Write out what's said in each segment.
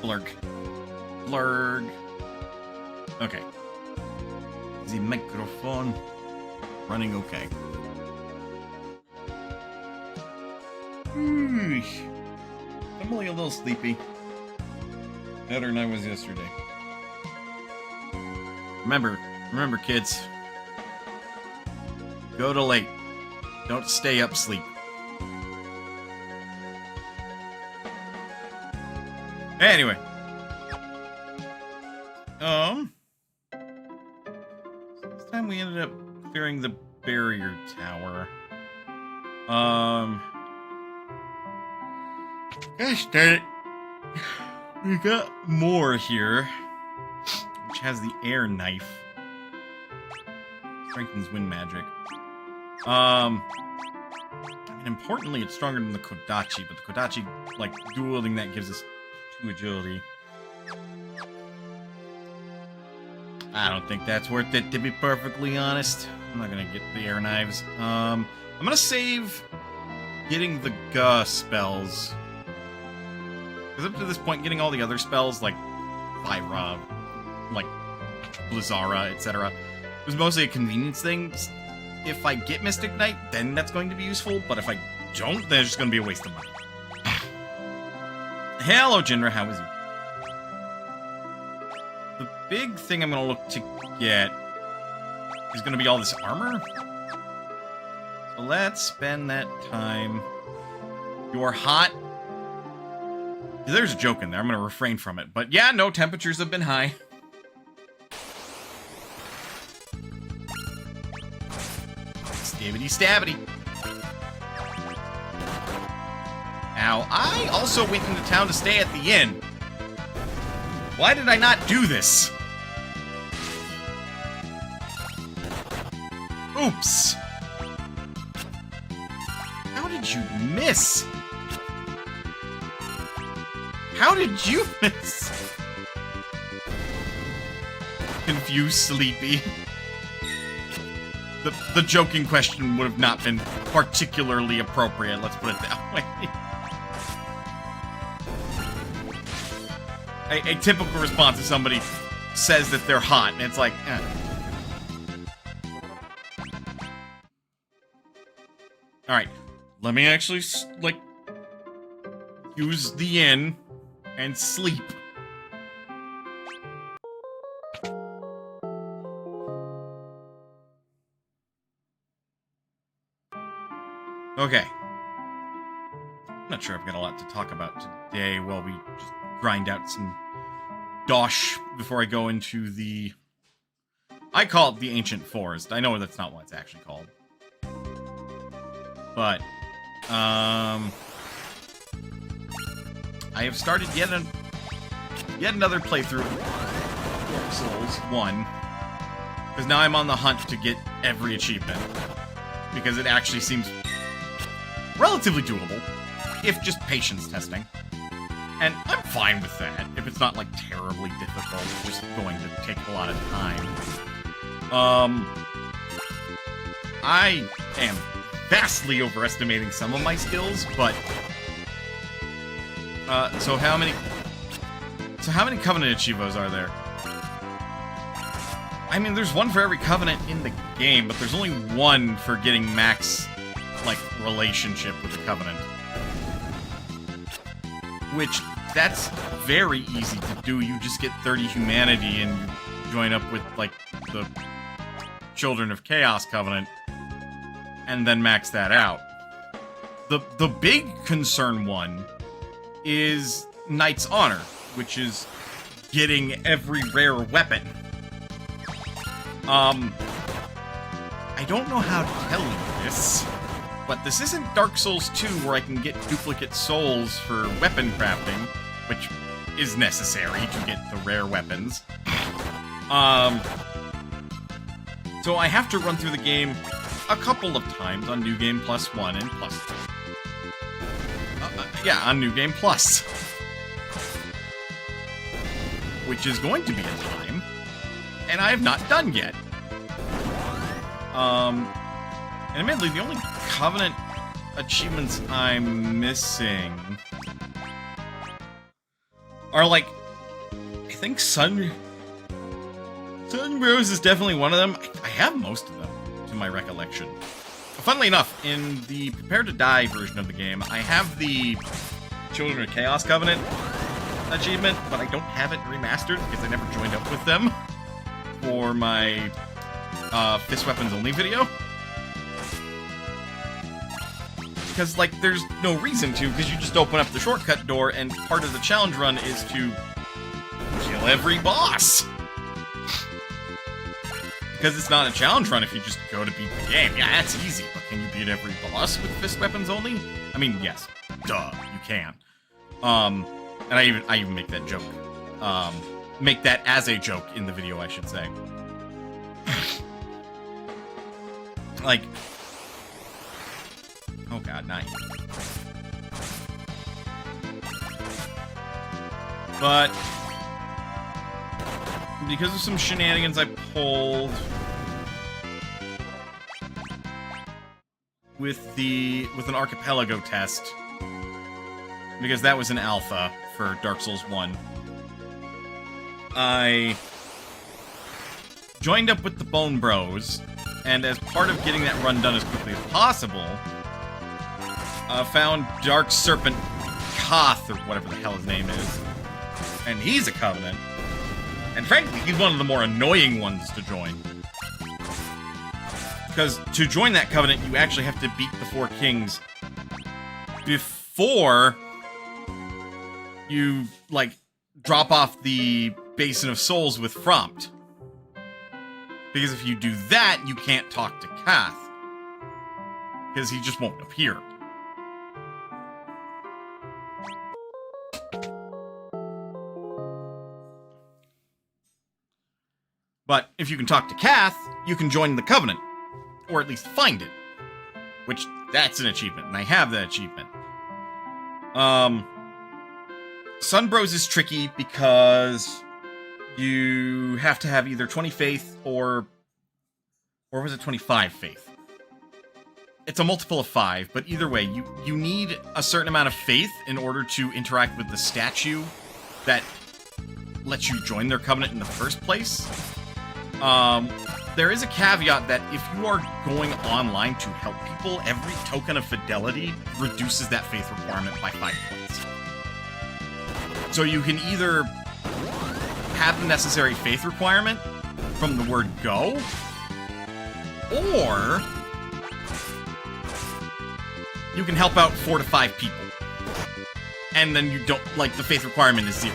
Blurg. Blurg. Okay. The microphone running okay. I'm only a little sleepy. Better than I was yesterday. Remember, kids. Go to late. Don't stay up sleep. Anyway. This time we ended up clearing the barrier tower. Gosh darn it. We got more here. Which has the air knife. Strengthens wind magic. I mean, importantly, it's stronger than the Kodachi, but the Kodachi, like, dual-wielding that gives us 2 agility. I don't think that's worth it, to be perfectly honest. I'm not gonna get the air knives. I'm gonna save getting the Ga spells. Because up to this point, getting all the other spells, like Lyra, like Blizzara, etc., was mostly a convenience thing. If I get Mystic Knight, then that's going to be useful, but if I don't, then it's just going to be a waste of money. Hello, Jinra, how is you? The big thing I'm going to look to get is going to be all this armor. So let's spend that time. You're hot. There's a joke in there. I'm going to refrain from it. But yeah, no, temperatures have been high. Stabbity stabbity. Now, I also went into town to stay at the inn. Why did I not do this? Oops. How did you miss? How did you miss? Confused, sleepy. The joking question would have not been particularly appropriate, let's put it that way. A typical response if somebody says that they're hot, and it's like, eh. Alright, let me actually, like, use the inn and sleep. Okay. I'm not sure I've got a lot to talk about today while we just grind out some dosh before I go into the... I call it the Ancient Forest. I know that's not what it's actually called. But, I have started yet another playthrough of Dark Souls 1. Because now I'm on the hunt to get every achievement. Because it actually seems relatively doable, if just patience testing. And I'm fine with that, if it's not, like, terribly difficult, it's just going to take a lot of time. I am vastly overestimating some of my skills, but... So how many Covenant Achievos are there? I mean, there's one for every Covenant in the game, but there's only one for getting max, like, relationship with the Covenant. Which, that's very easy to do. You just get 30 humanity and you join up with, like, the Children of Chaos Covenant, and then max that out. The big concern one is Knight's Honor, which is getting every rare weapon. I don't know how to tell you this, but this isn't Dark Souls 2 where I can get duplicate souls for weapon crafting, which is necessary to get the rare weapons. So I have to run through the game a couple of times on New Game Plus 1 and Plus 2. Yeah, on New Game Plus. Which is going to be a time, and I have not done yet. And admittedly, the only Covenant achievements I'm missing are like, I think Sun Rose is definitely one of them. I have most of them, to my recollection. Funnily enough, in the Prepare to Die version of the game, I have the Children of Chaos Covenant achievement, but I don't have it remastered because I never joined up with them for my Fist Weapons Only video. Because, like, there's no reason to, because you just open up the shortcut door, and part of the challenge run is to kill every boss. Because it's not a challenge run if you just go to beat the game. Yeah, that's easy, but can you beat every boss with Fist Weapons Only? I mean, yes. Duh, you can. And I even make that joke. Make that as a joke in the video, I should say. Like... Oh god, not you. But... because of some shenanigans I pulled... with an Archipelago test... because that was an alpha for Dark Souls 1. I joined up with the Bone Bros, and as part of getting that run done as quickly as possible, found Dark Serpent Koth, or whatever the hell his name is, and he's a Covenant. And frankly, he's one of the more annoying ones to join. Because to join that Covenant, you actually have to beat the Four Kings before you, like, drop off the Basin of Souls with Frompt. Because if you do that, you can't talk to Kath. Because he just won't appear. But if you can talk to Kath, you can join the Covenant. Or at least find it. Which, that's an achievement, and I have that achievement. Sunbros is tricky because you have to have either 20 faith or was it 25 faith? It's a multiple of 5, but either way, you need a certain amount of faith in order to interact with the statue that lets you join their Covenant in the first place. There is a caveat that if you are going online to help people, every token of fidelity reduces that faith requirement by 5 points. So you can either have the necessary faith requirement from the word go, or you can help out 4 to 5 people. And then you don't, like, the faith requirement is 0.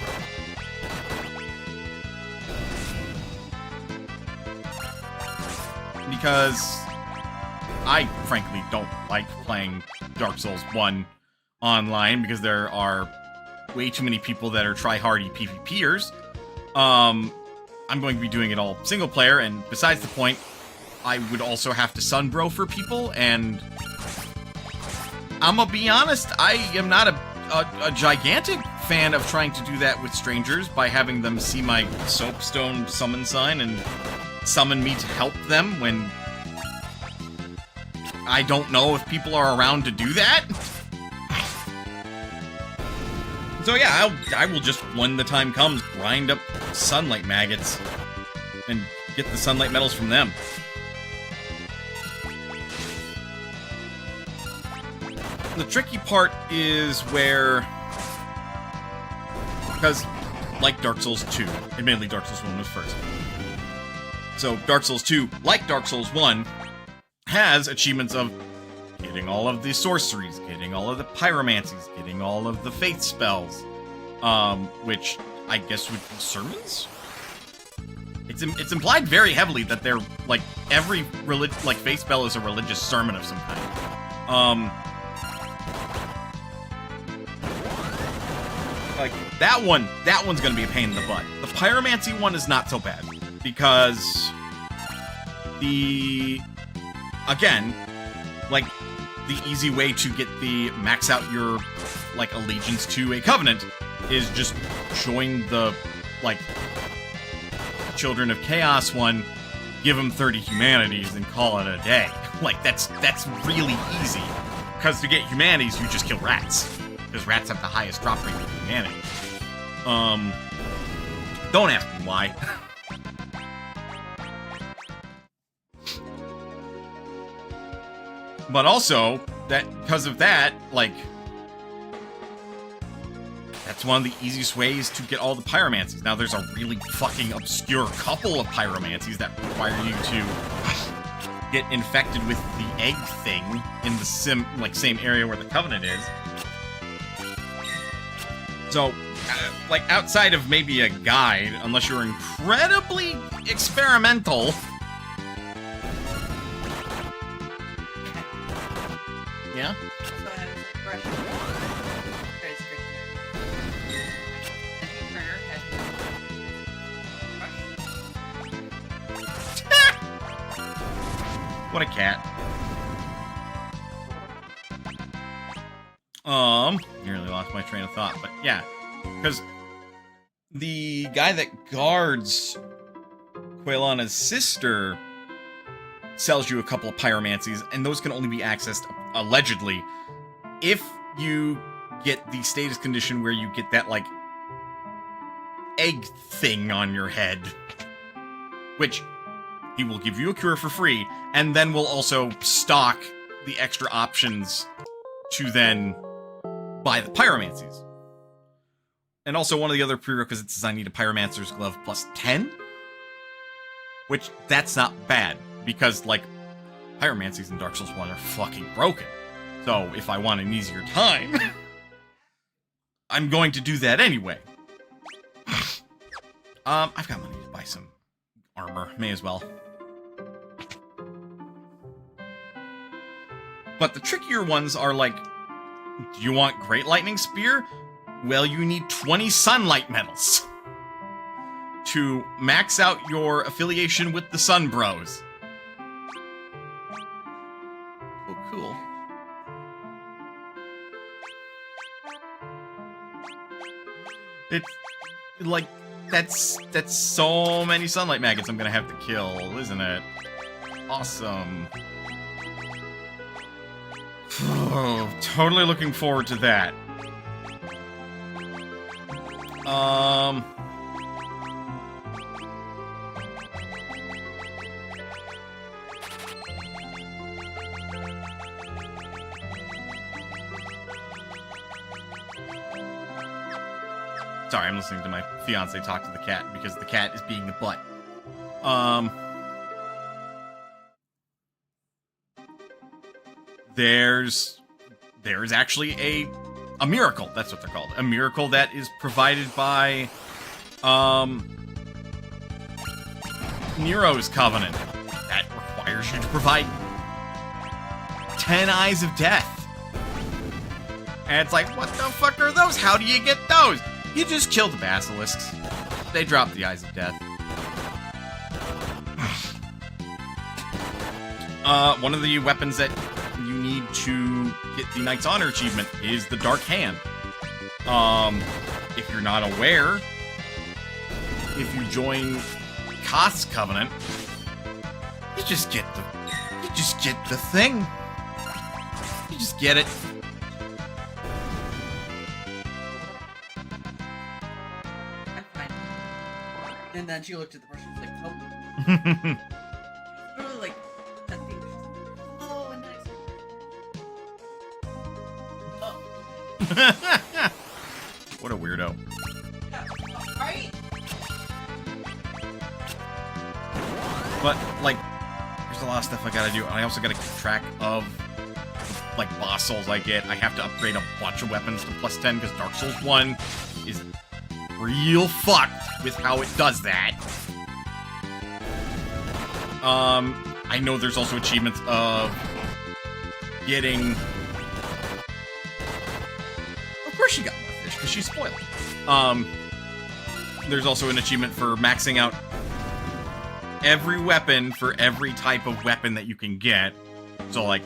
Because I, frankly, don't like playing Dark Souls 1 online because there are way too many people that are try-hardy PvPers. I'm going to be doing it all single player, and besides the point, I would also have to sunbro for people, and I'm gonna be honest, I am not a gigantic fan of trying to do that with strangers by having them see my soapstone summon sign and summon me to help them when I don't know if people are around to do that. So yeah, I will just, when the time comes, grind up sunlight maggots and get the sunlight medals from them. The tricky part is where, because like Dark Souls 2, admittedly Dark Souls 1 was first. So Dark Souls 2, like Dark Souls 1, has achievements of getting all of the sorceries, getting all of the pyromancies, getting all of the faith spells, which I guess would be sermons? It's implied very heavily that they're, like, every faith spell is a religious sermon of some kind. Like, that one's gonna be a pain in the butt. The pyromancy one is not so bad, because again, like, the easy way to get the max out your, like, allegiance to a covenant is just join the, like, Children of Chaos one, give them 30 humanities, and call it a day. Like, that's really easy. Because to get humanities, you just kill rats. Because rats have the highest drop rate of humanity. Don't ask me why. But also, because of that, like, that's one of the easiest ways to get all the pyromancies. Now, there's a really fucking obscure couple of pyromancies that require you to get infected with the egg thing in the same area where the Covenant is. So, like, outside of maybe a guide, unless you're incredibly experimental. Yeah? What a cat. Nearly lost my train of thought, but yeah. Because the guy that guards Quailana's sister sells you a couple of pyromancies, and those can only be accessed, allegedly, if you get the status condition where you get that, like, egg thing on your head. Which, he will give you a cure for free, and then will also stock the extra options to then buy the pyromancies. And also, one of the other prerequisites is I need a Pyromancer's Glove plus 10. Which, that's not bad. Because, like, pyromancies in Dark Souls 1 are fucking broken. So, if I want an easier time, I'm going to do that anyway. I've got money to buy some armor. May as well. But the trickier ones are like, do you want Great Lightning Spear? Well, you need 20 Sunlight Medals to max out your affiliation with the Sun Bros. Oh, cool. It's like, that's so many Sunlight Maggots I'm gonna have to kill, isn't it? Awesome. Oh, totally looking forward to that. Sorry, I'm listening to my fiance talk to the cat because the cat is being a butt. There's actually a miracle. That's what they're called. A miracle that is provided by Nero's Covenant that requires you to provide 10 Eyes of Death. And it's like, what the fuck are those? How do you get those? You just kill the basilisks. They drop the Eyes of Death. One of the weapons that you need to get the Knight's Honor achievement is the Dark Hand. If you're not aware, if you join Koth's Covenant, you just get the thing. You just get it. And then she looked at the person and was like, oh. Really like, that thing. Oh, and nice. Oh. What a weirdo. Yeah, right? But, like, there's a lot of stuff I gotta do. I also gotta keep track of, like, boss souls I get. I have to upgrade a bunch of weapons to plus 10 because Dark Souls 1 is real fucked with how it does that. I know there's also achievements of getting... Of course she got more fish, because she's spoiled. There's also an achievement for maxing out every weapon for every type of weapon that you can get. So, like,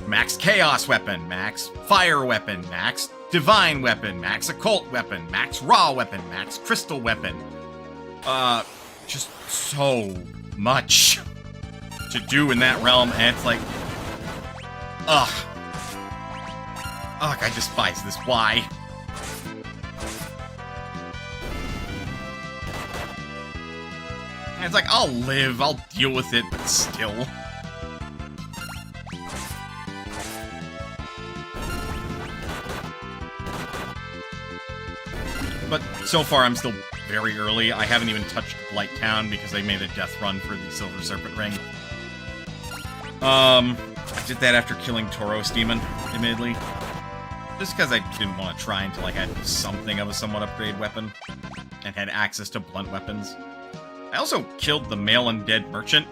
max chaos weapon, max fire weapon, max divine weapon, max occult weapon, max raw weapon, max crystal weapon. Just so much to do in that realm, and it's like, ugh, I despise this. Why? it's like, I'll live, I'll deal with it, but still. But so far, I'm still very early. I haven't even touched Blight Town because they made a death run for the Silver Serpent Ring. I did that after killing Tauros Demon, admittedly. Just because I didn't want to try until I had something of a somewhat upgraded weapon and had access to blunt weapons. I also killed the male undead merchant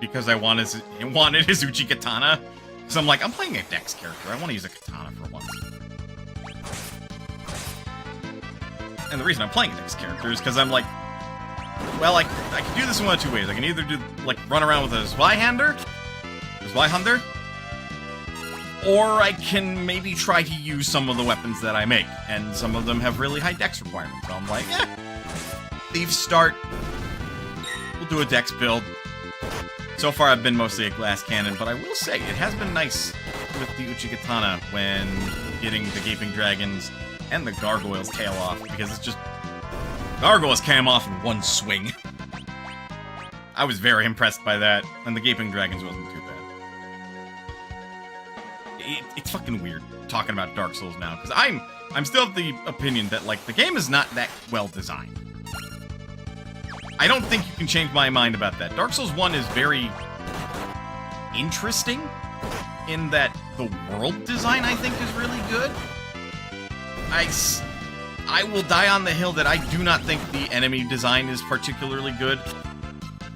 because I wanted his Uchi Katana. So I'm like, I'm playing a Dex character. I want to use a katana for once. And the reason I'm playing a Dex character is because I'm like, well, I can do this in one of two ways. I can either do, like, run around with a Zweihander, or I can maybe try to use some of the weapons that I make, and some of them have really high Dex requirements. So I'm like, Thief start. We'll do a Dex build. So far, I've been mostly a glass cannon, but I will say, it has been nice with the Uchi Katana when getting the Gaping Dragons and the Gargoyle's tail off, because it's just... Gargoyles came off in one swing. I was very impressed by that, and the Gaping Dragons wasn't too bad. It's fucking weird talking about Dark Souls now, because I'm still of the opinion that, like, the game is not that well designed. I don't think you can change my mind about that. Dark Souls 1 is very interesting in that the world design, I think, is really good. I will die on the hill that I do not think the enemy design is particularly good.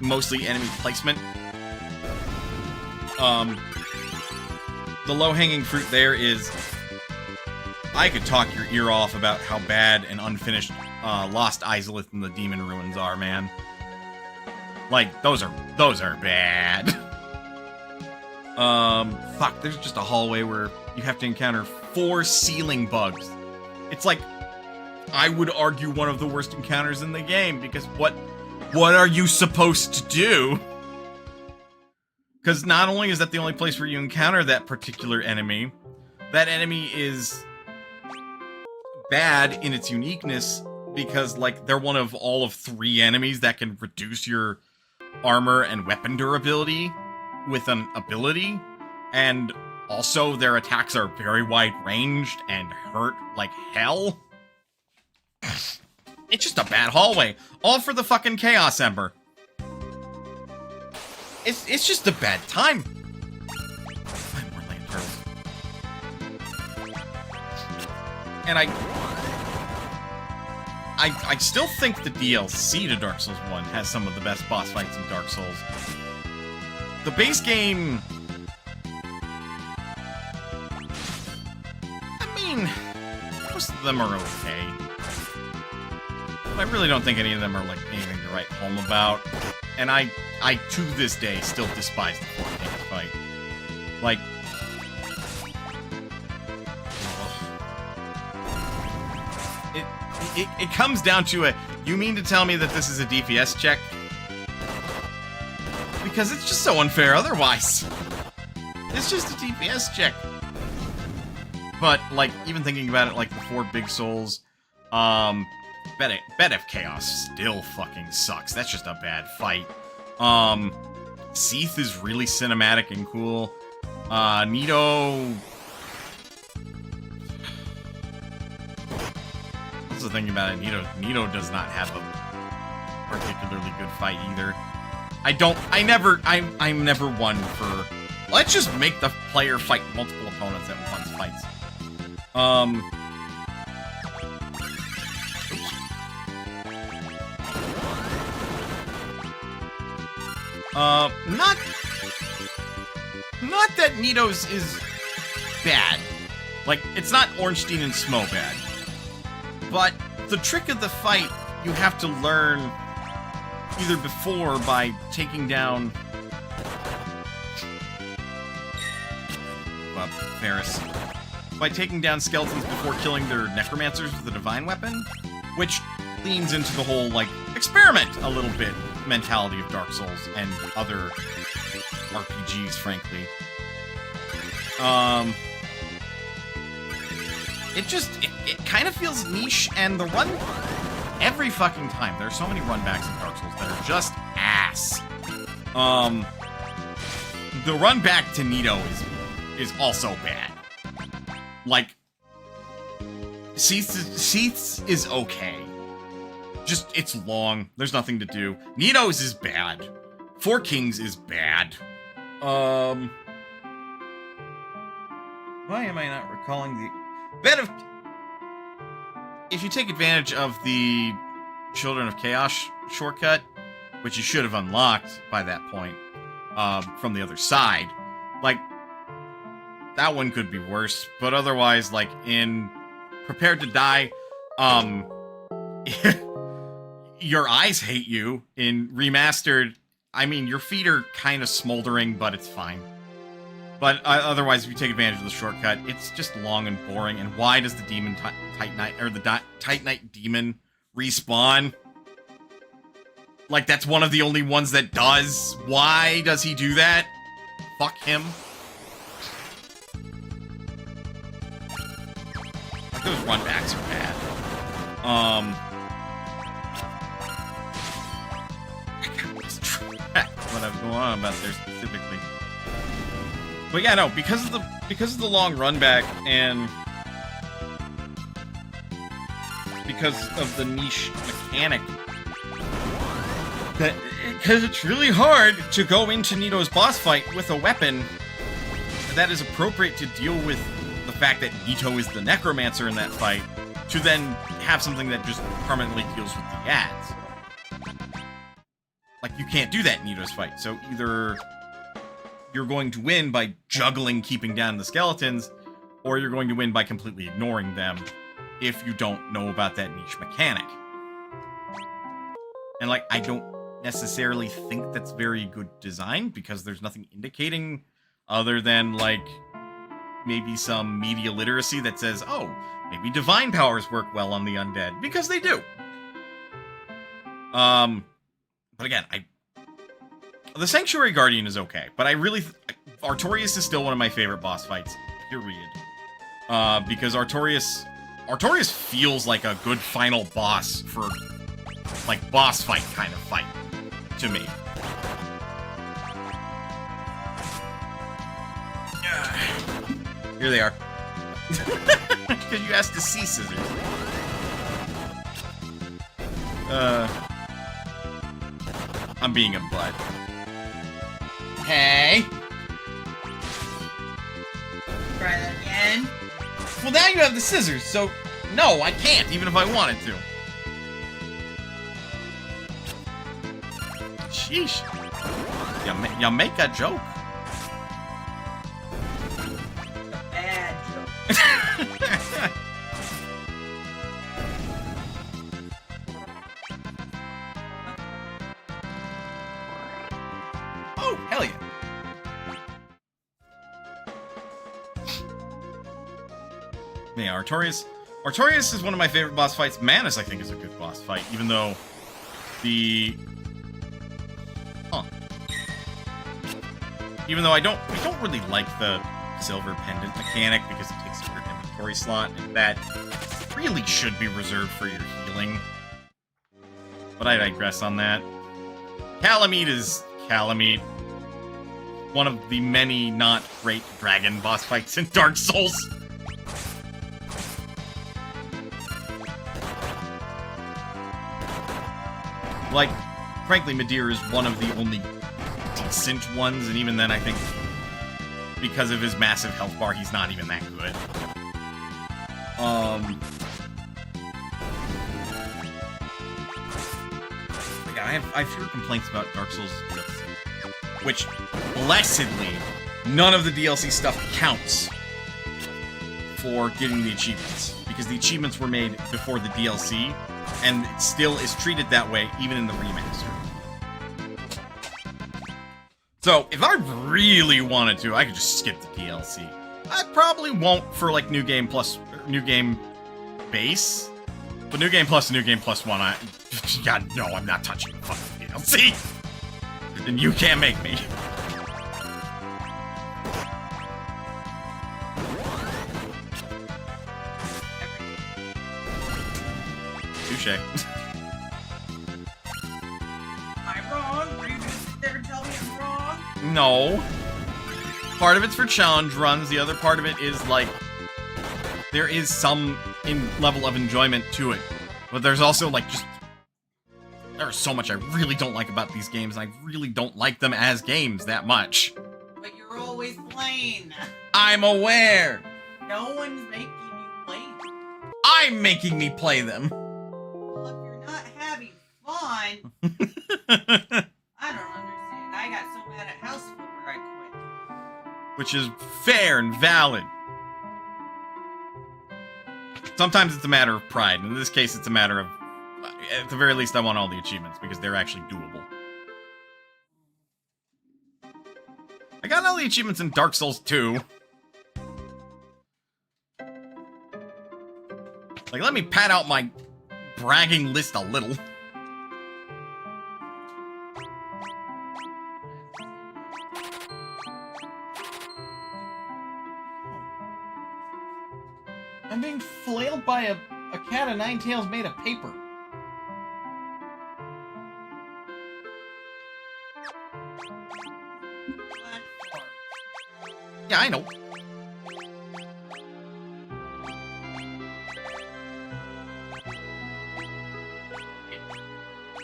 Mostly enemy placement. The low-hanging fruit there is... I could talk your ear off about how bad and unfinished Lost Izalith and the Demon Ruins are, man. Like, those are bad. Fuck, there's just a hallway where you have to encounter 4 ceiling bugs. It's like, I would argue one of the worst encounters in the game, because what are you supposed to do? Because not only is that the only place where you encounter that particular enemy, that enemy is bad in its uniqueness, because, like, they're one of all of 3 enemies that can reduce your armor and weapon durability with an ability, and also their attacks are very wide-ranged and hurt like hell. It's just a bad hallway, all for the fucking Chaos Ember. It's just a bad time. Find more land turtles. And I still think the DLC to Dark Souls 1 has some of the best boss fights in Dark Souls. The base game... I mean, most of them are okay. But I really don't think any of them are, like, anything to write home about. And I to this day, still despise the Fjord Fiesta fight. Like... It comes down to a, you mean to tell me that this is a DPS check? Because it's just so unfair otherwise. It's just a DPS check. But, like, even thinking about it, like, the 4 big souls, Bet of Chaos still fucking sucks. That's just a bad fight. Seath is really cinematic and cool. Nito... That's the thing about it, Nito does not have a particularly good fight either. I'm never one for... Let's just make the player fight multiple opponents at once fights. Not that Nito's is bad. Like, it's not Ornstein and Smo bad. But the trick of the fight, you have to learn either before by taking down... Ferris. By taking down skeletons before killing their necromancers with a divine weapon, which leans into the whole, like, experiment a little bit mentality of Dark Souls and other RPGs, frankly. It kind of feels niche, and the every fucking time. There are so many runbacks in Dark Souls that are just ass. The run back to Nito is also bad. Like, Seath's is okay. Just, it's long. There's nothing to do. Nito's is bad. Four Kings is bad. Why am I not recalling the... If you take advantage of the Children of Chaos shortcut, which you should have unlocked by that point, from the other side, like, that one could be worse. But otherwise, like, in Prepared to Die, your eyes hate you. In Remastered, I mean, your feet are kind of smoldering, but it's fine. But otherwise, if you take advantage of the shortcut, it's just long and boring. And why does the demon Titanite, or the Titanite demon respawn? Like, that's one of the only ones that does. Why does he do that? Fuck him. Like, those runbacks are bad. What I'm going on about there specifically. But yeah, no, because of the long run back and because of the niche mechanic, because it's really hard to go into Nito's boss fight with a weapon that is appropriate to deal with the fact that Nito is the necromancer in that fight, to then have something that just permanently deals with the ads. Like, you can't do that in Nito's fight, so either you're going to win by juggling keeping down the skeletons, or you're going to win by completely ignoring them if you don't know about that niche mechanic. And, like, I don't necessarily think that's very good design, because there's nothing indicating other than, like, maybe some media literacy that says, oh, maybe divine powers work well on the undead, because they do. But again, the Sanctuary Guardian is okay, but I really... Artorias is still one of my favorite boss fights, period. Because Artorias feels like a good final boss for, like, boss fight kind of fight, to me. Here they are. Because you asked to see scissors. I'm being a butt. Hey! Try that again. Well, now you have the scissors, so no, I can't, even if I wanted to. Sheesh. You make a joke. A bad joke. Oh, hell yeah. Yeah, Artorias is one of my favorite boss fights. Manus, I think, is a good boss fight, even though Even though we don't really like the silver pendant mechanic because it takes up your inventory slot, and that really should be reserved for your healing. But I digress on that. Calamite is Calamite. One of the many not great dragon boss fights in Dark Souls. Like, frankly, Midir is one of the only decent ones, and even then I think because of his massive health bar, he's not even that good. Again, I have fewer complaints about Dark Souls DLC, which, blessedly, none of the DLC stuff counts for getting the achievements, because the achievements were made before the DLC, and it still is treated that way, even in the remaster. So, if I really wanted to, I could just skip the DLC. I probably won't for, like, New Game Plus, New Game Base. But New Game Plus and New Game Plus 1, God, no, I'm not touching the fucking DLC. And you can't make me. Touché. No. Part of it's for challenge runs. The other part of it is, like, there is some level of enjoyment to it. But there's also, like, just... There's so much I really don't like about these games, and I really don't like them as games that much. But you're always playing. I'm aware. No one's making you play them. I'm making me play them. Well, if you're not having fun, I don't understand. I got so mad at House Flipper, I quit. Which is fair and valid. Sometimes it's a matter of pride. In this case, it's a matter of, at the very least, I want all the achievements because they're actually doable. I got all the achievements in Dark Souls 2. Like, let me pad out my bragging list a little. I'm being flailed by a cat of nine tails made of paper. Yeah, I know.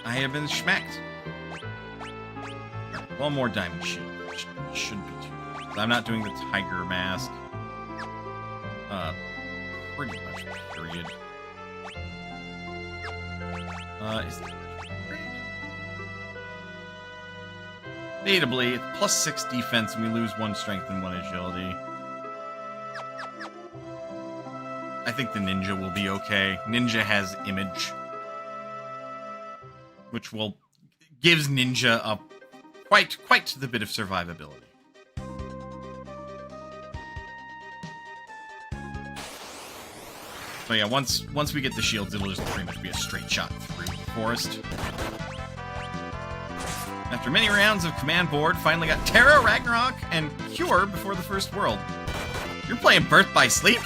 I have been schmacked. One more diamond shield, which shouldn't be too bad. I'm not doing the tiger mask. Pretty much, period. Is that debatably, it's plus 6 defense, and we lose 1 strength and 1 agility. I think the ninja will be okay. Ninja has image, which gives ninja a quite the bit of survivability. So yeah, once we get the shields, it'll just pretty much be a straight shot through the forest. After many rounds of command board, finally got Terra, Ragnarok, and Cure before the first world. You're playing Birth by Sleep?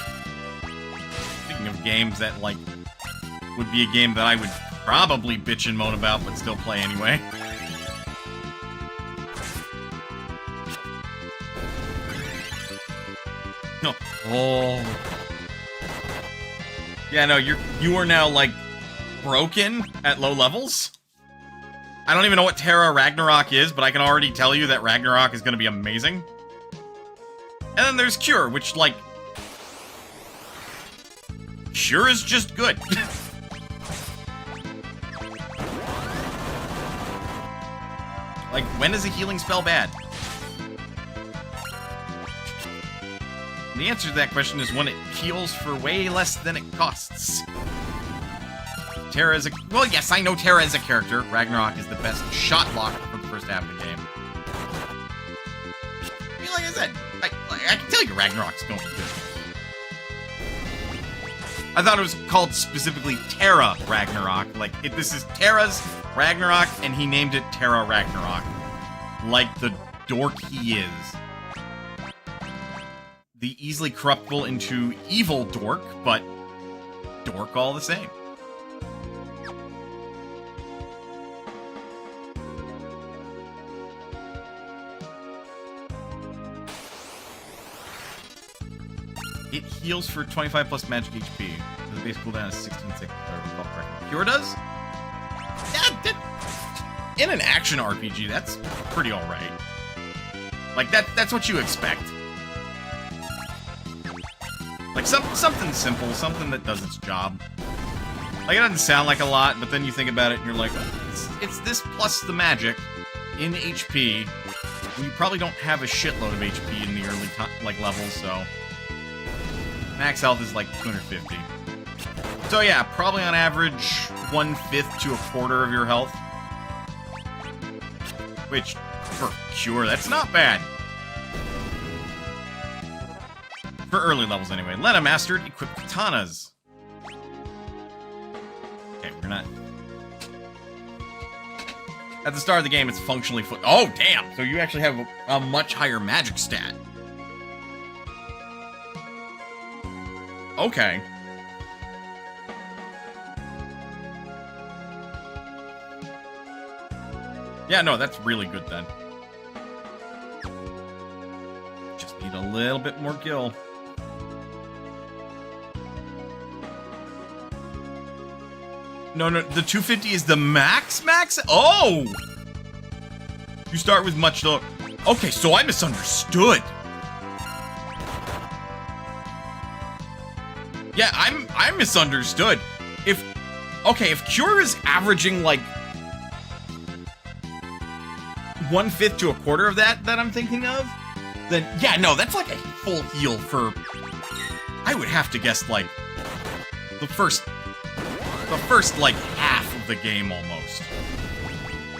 Speaking of games that, like, would be a game that I would probably bitch and moan about, but still play anyway. No. Oh. Yeah, no, you are now, like, broken at low levels. I don't even know what Terra Ragnarok is, but I can already tell you that Ragnarok is going to be amazing. And then there's Cure, which, like... Cure is just good. Like, when is a healing spell bad? The answer to that question is when it heals for way less than it costs. Terra is a... Well, yes, I know Terra is a character. Ragnarok is the best shot blocker for the first half of the game. I mean, like I said, I can tell you Ragnarok's going to be good. I thought it was called specifically Terra Ragnarok. Like, this is Terra's Ragnarok, and he named it Terra Ragnarok. Like the dork he is. The easily corruptible into evil dork, but dork all the same. It heals for 25 plus magic HP. The base cooldown is 16 seconds, if I recall correctly. Cure does? In an action RPG, that's pretty alright. Like, that's what you expect. Like, something simple, something that does its job. Like, it doesn't sound like a lot, but then you think about it and you're like, it's this plus the magic in HP. And you probably don't have a shitload of HP in the early levels, so... Max health is like 250. So yeah, probably on average 1/5 to 1/4 of your health. Which, for Cure, that's not bad. For early levels anyway. Lena mastered equipped katanas. Okay, we're not... At the start of the game, it's functionally... Oh, damn! So you actually have a much higher magic stat. Okay. Yeah, no, that's really good then. Need a little bit more gil. No, the 250 is the max? Oh! You start with much lower. Okay, so I misunderstood. Yeah, I misunderstood. If Cure is averaging like 1/5 to a quarter of that I'm thinking of, then yeah, no, that's like a full heal for, I would have to guess like the first like half of the game almost.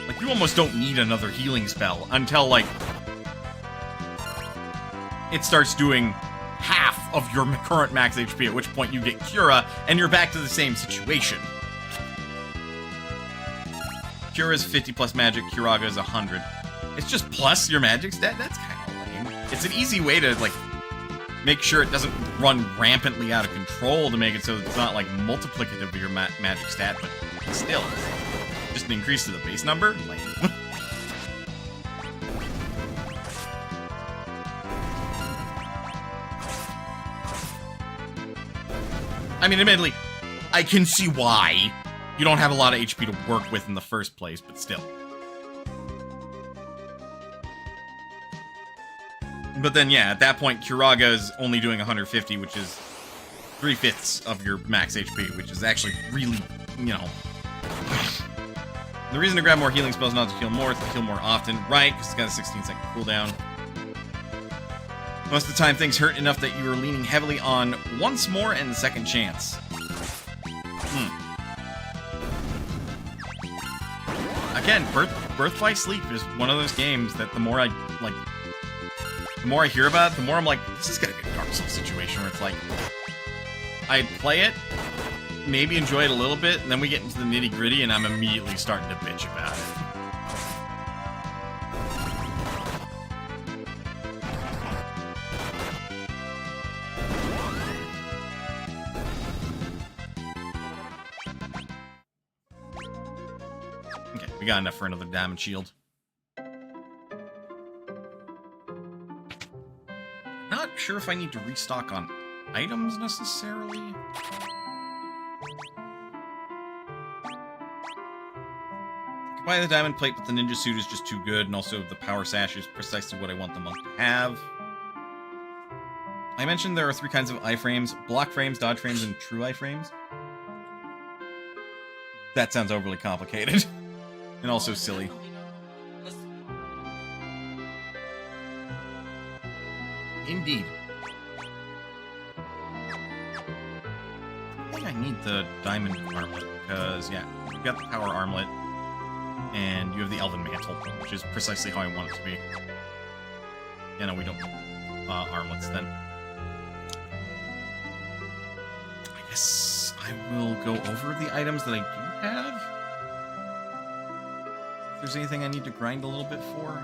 Like you almost don't need another healing spell until like it starts doing half of your current max HP, at which point you get Cura and you're back to the same situation. Cura is 50 plus magic, Curaga is 100. It's just plus your magic stat? That's kind of lame. It's an easy way to, like, make sure it doesn't run rampantly out of control to make it so it's not, like, multiplicative of your magic stat, but still. Just an increase to the base number? Lame. I mean, admittedly, I can see why you don't have a lot of HP to work with in the first place, but still. But then, yeah, at that point, Curaga is only doing 150, which is 3/5 of your max HP, which is actually really, you know. The reason to grab more healing spells is not to heal more, it's to heal more often. Right, because it's got a 16-second cooldown. Most of the time, things hurt enough that you are leaning heavily on once more and the second chance. Again, Birth by Sleep is one of those games that the more I hear about it, the more I'm like, this is gonna be a Dark Souls situation where it's like, I play it, maybe enjoy it a little bit, and then we get into the nitty-gritty and I'm immediately starting to bitch about it. We got enough for another diamond shield. Not sure if I need to restock on items necessarily. I could buy the diamond plate, but the ninja suit is just too good, and also the power sash is precisely what I want the monk to have. I mentioned there are 3 kinds of iframes: block frames, dodge frames, and true iframes. That sounds overly complicated. And also silly. Indeed. I think I need the diamond armlet, because, yeah, you've got the power armlet, and you have the elven mantle, which is precisely how I want it to be. Yeah, no, we don't armlets then. I guess I will go over the items that I do have. If there's anything I need to grind a little bit for.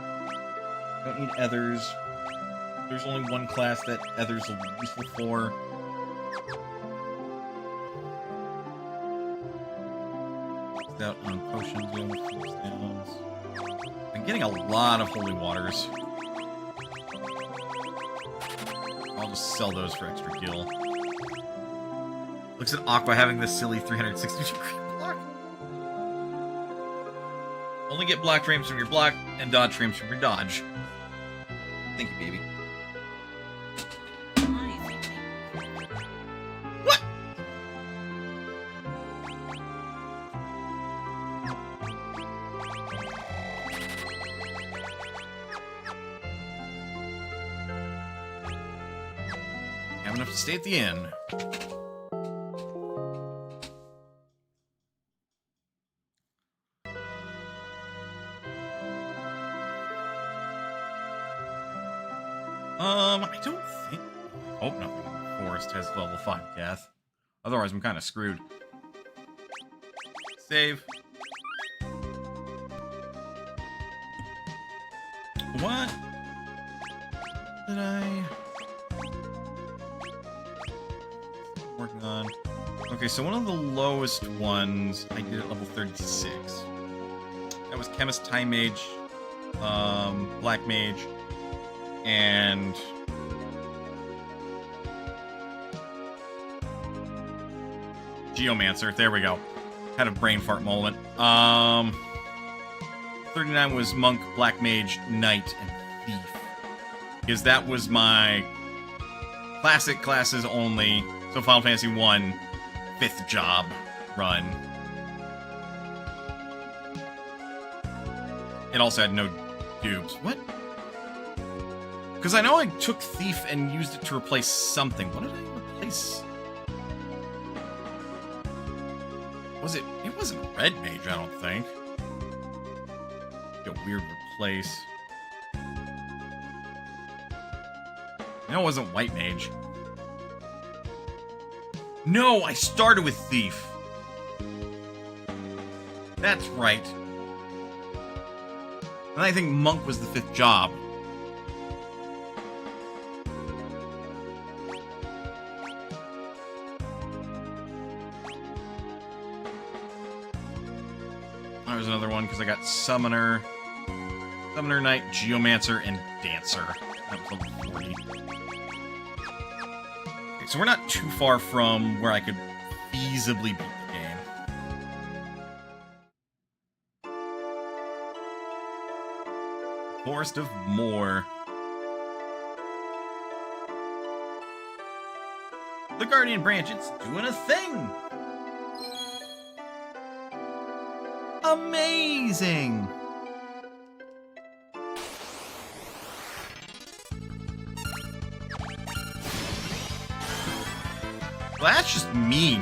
Don't need ethers. There's only one class that ethers will be useful for. Out on potions and downs. I'm getting a lot of holy waters. I'll just sell those for extra gil. Looks at Aqua having this silly 360-degree block. Only get block frames from your block and dodge frames from your dodge. Thank you, baby. What? Have enough to stay at the inn. I don't think... I hope nothing in the forest has level 5 death. Otherwise, I'm kind of screwed. Save. What did I... working on... Okay, so one of the lowest ones I did at level 36. That was Chemist, Time Mage, Black Mage, and Geomancer. There we go. Had a brain fart moment. 39 was Monk, Black Mage, Knight, and Thief. Because that was my classic classes only. So Final Fantasy 1, 5th job run. It also had no dupes. What? Because I know I took Thief and used it to replace something. What did I replace? Was it? It wasn't Red Mage, I don't think. A weird replace. No, it wasn't White Mage. No, I started with Thief. That's right. And I think Monk was the 5th job. There's another one because I got Summoner, Knight, Geomancer, and Dancer. That was level 40. Okay, so we're not too far from where I could feasibly beat the game. Forest of Moor. The Guardian Branch, it's doing a thing! Amazing! Well, that's just mean.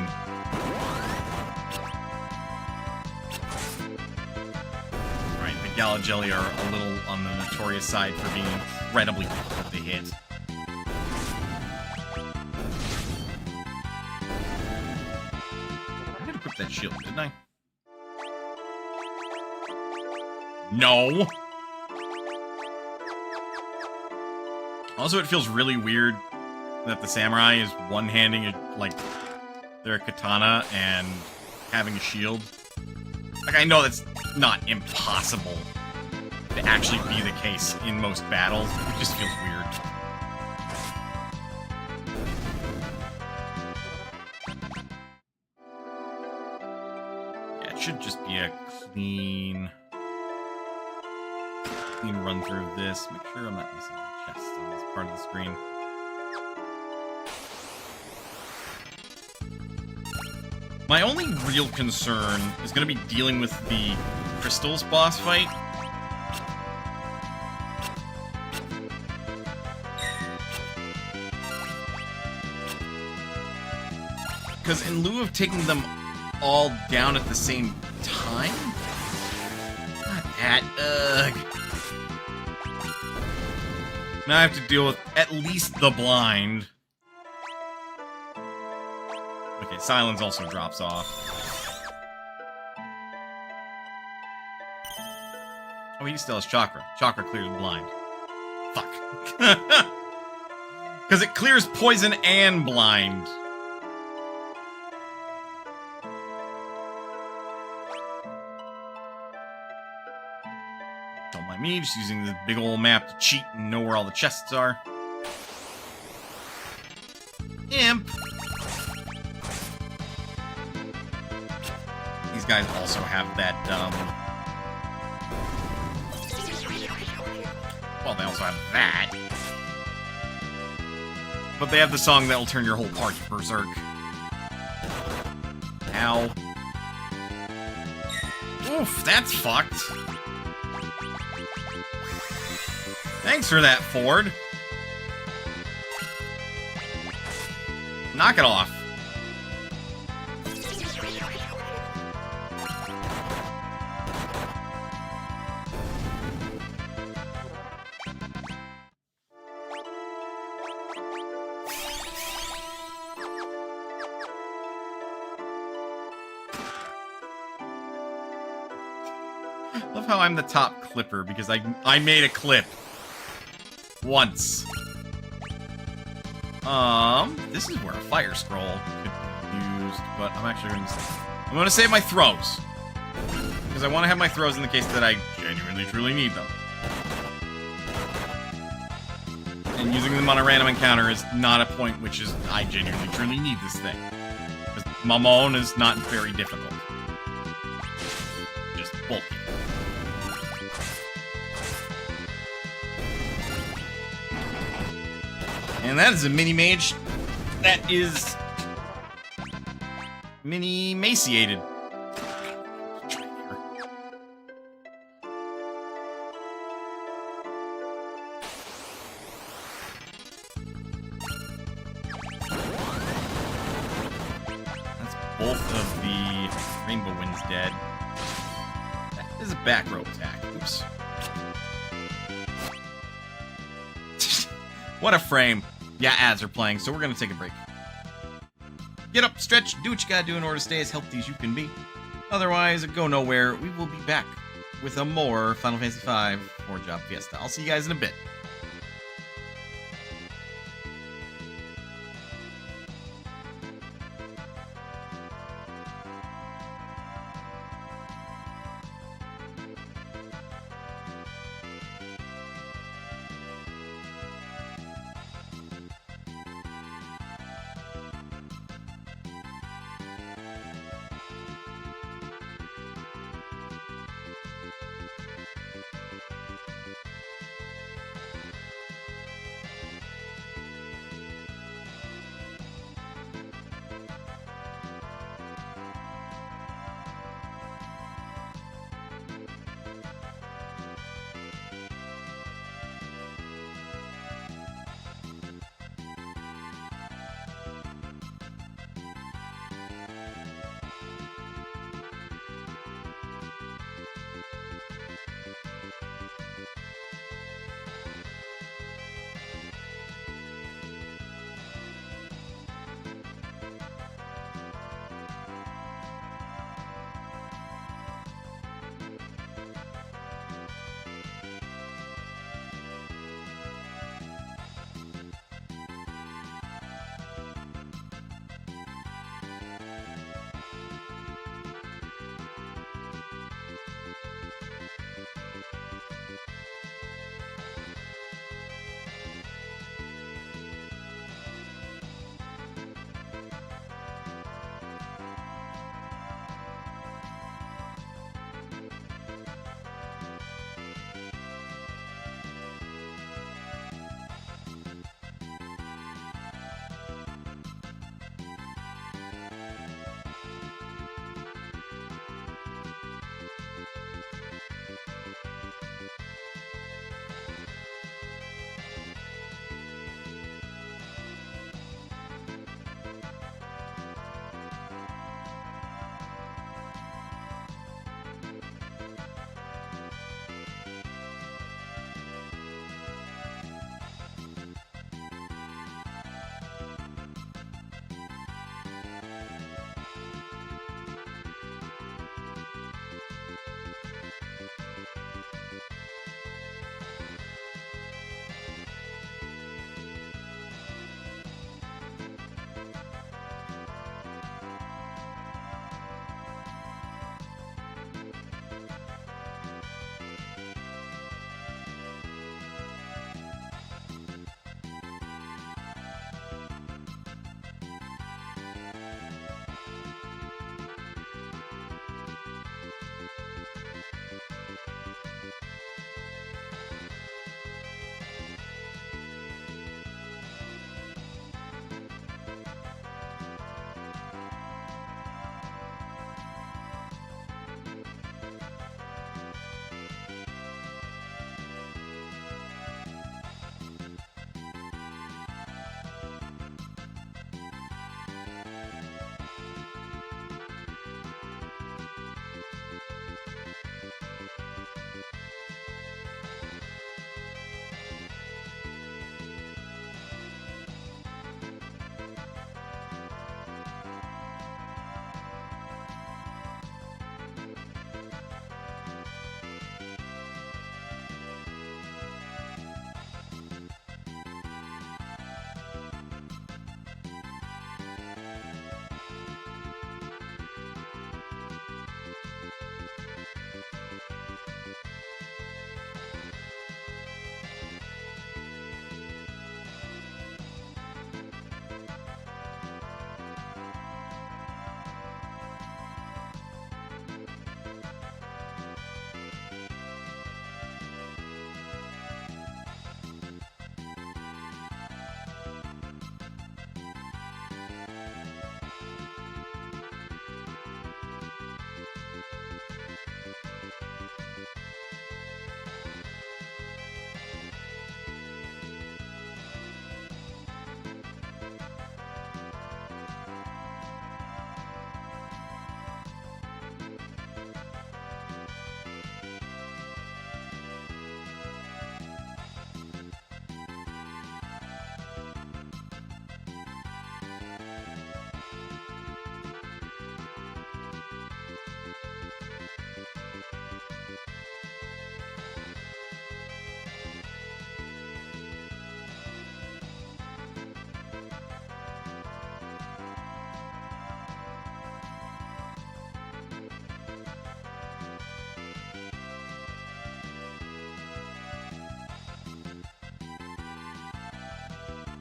Right, the Galajelli are a little on the notorious side for being incredibly difficult to hit. I did equip that shield, didn't I? No! Also, it feels really weird that the samurai is one-handing, like, their katana and having a shield. Like, I know that's not impossible to actually be the case in most battles. It just feels weird. Yeah, it should just be a clean run through of this. Make sure I'm not missing the chest on this part of the screen. My only real concern is going to be dealing with the crystals boss fight. Because in lieu of taking them all down at the same time? Not that, ugh. Now I have to deal with at least the blind. Okay, silence also drops off. Oh, he still has chakra. Chakra clears blind. Fuck. Because it clears poison and blind. Don't mind me, just using the big old map to cheat and know where all the chests are. Imp! These guys also have that, well, they also have that. But they have the song that'll turn your whole party berserk. Ow. Oof, that's fucked. Thanks for that, Fjord. Knock it off. Love how I'm the top clipper because I made a clip. Once. This is where a fire scroll could be used, but I'm actually going to save my throws. Because I want to have my throws in the case that I genuinely truly need them. And using them on a random encounter is not a point which is I genuinely truly need this thing. Mamon is not very difficult. Just bulky. And that is a mini mage that is mini emaciated. That's both of the Rainbow Winds dead. That is a back row attack. Oops. What a frame. Yeah, ads are playing, so we're gonna take a break. Get up, stretch, do what you gotta do in order to stay as healthy as you can be. Otherwise, go nowhere. We will be back with a more Final Fantasy V or Fjord Fiesta. I'll see you guys in a bit.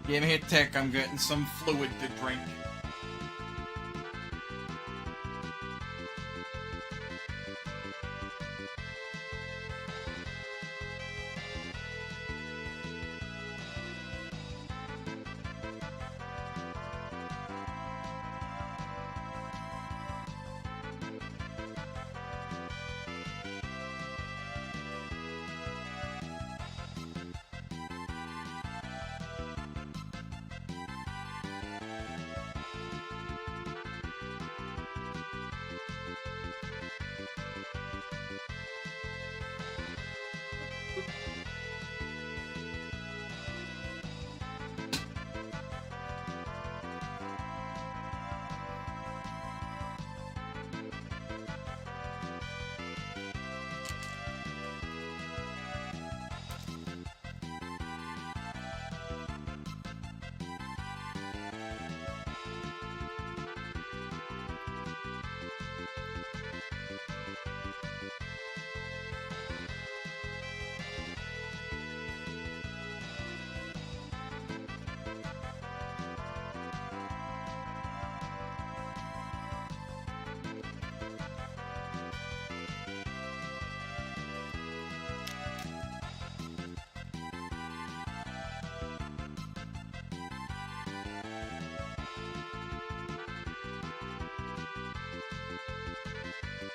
Give me a tick, I'm getting some fluid to drink.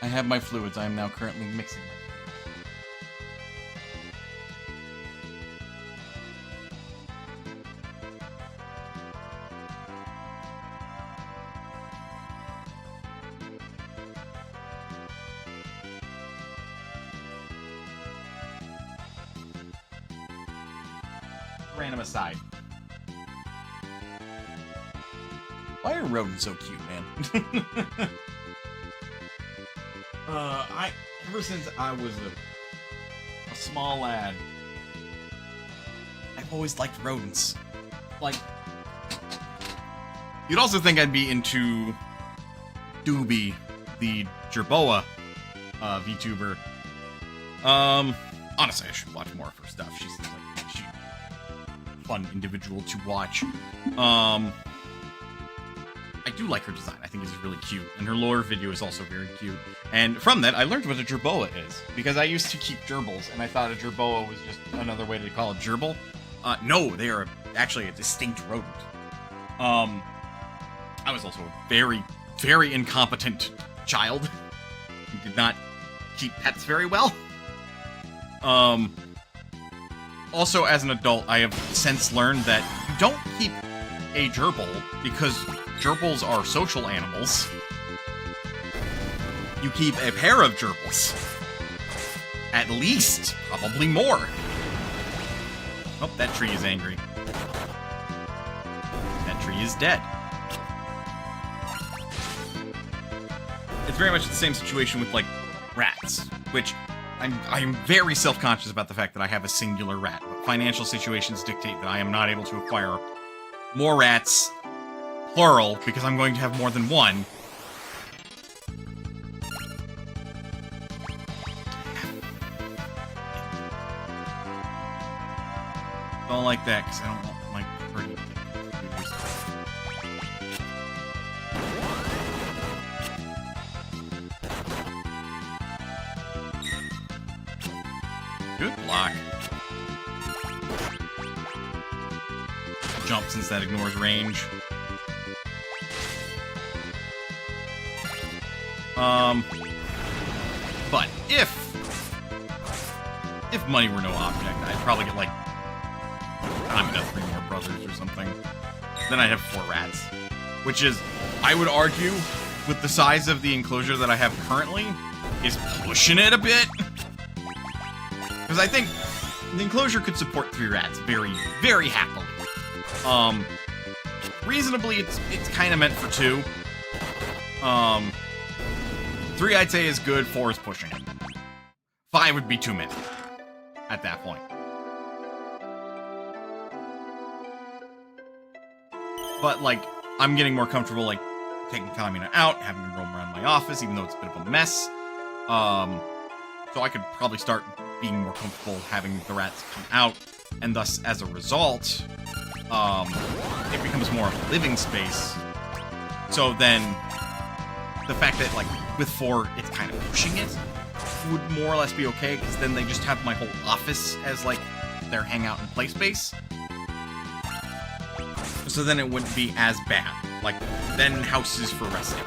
I have my fluids. I am now currently mixing them. Random aside. Why are rodents so cute, man? Ever since I was a small lad, I've always liked rodents. Like, you'd also think I'd be into Doobie, the Jerboa VTuber. Honestly, I should watch more of her stuff. She seems like she's a fun individual to watch. I do like her design. I think it's really cute. And her lore video is also very cute. And from that, I learned what a Jerboa is. Because I used to keep gerbils, and I thought a Jerboa was just another way to call a gerbil. No, they are actually a distinct rodent. I was also a very, very incompetent child. Who did not keep pets very well. Also, as an adult, I have since learned that you don't keep a gerbil because gerbils are social animals. You keep a pair of gerbils. At least, probably more. Oh, that tree is angry. That tree is dead. It's very much the same situation with, like, rats, which I'm very self-conscious about the fact that I have a singular rat. But financial situations dictate that I am not able to acquire more rats, plural, because I'm going to have more than one. Don't like that, because I don't want my pretty computers. Good block. Jump since that ignores range. But if money were no object, I'd probably get like, I don't know, 3 more brothers or something. Then I'd have 4 rats, which is, I would argue, with the size of the enclosure that I have currently, is pushing it a bit. Because I think the enclosure could support 3 rats very, very happily. Reasonably, it's kind of meant for 2. 3 I'd say is good, 4 is pushing it. 5 would be too many at that point. But, like, I'm getting more comfortable, like, taking Kamina out, having him roam around my office, even though it's a bit of a mess. So I could probably start being more comfortable having the rats come out, and thus, as a result, it becomes more of a living space. So then, the fact that, like, with 4, it's kind of pushing it, would more or less be okay, because then they just have my whole office as, like, their hangout and play space. So then it wouldn't be as bad. Like, then houses for resting.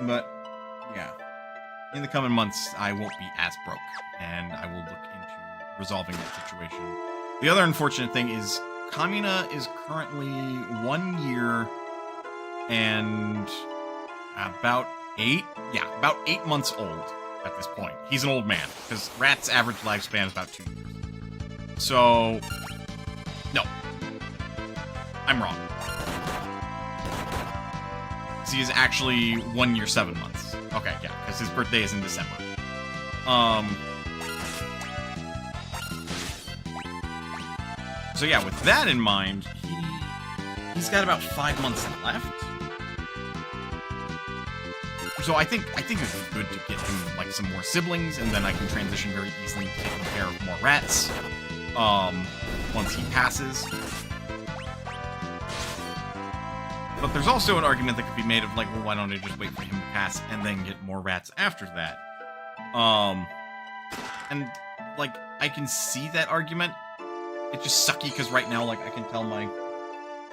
But, yeah. In the coming months, I won't be as broke, and I will look into resolving that situation. The other unfortunate thing is, Kamina is currently 1 year and about 8 months old at this point. He's an old man, because rats' average lifespan is about 2 years. So, no. I'm wrong. He is actually 1 year, 7 months. Okay, yeah, because his birthday is in December. So yeah, with that in mind, he's got about 5 months left. So I think it would be good to get him like some more siblings, and then I can transition very easily to taking care of more rats. Once he passes. But there's also an argument that could be made of like, well, why don't I just wait for him to pass and then get more rats after that? And like I can see that argument. It's just sucky because right now, like, I can tell my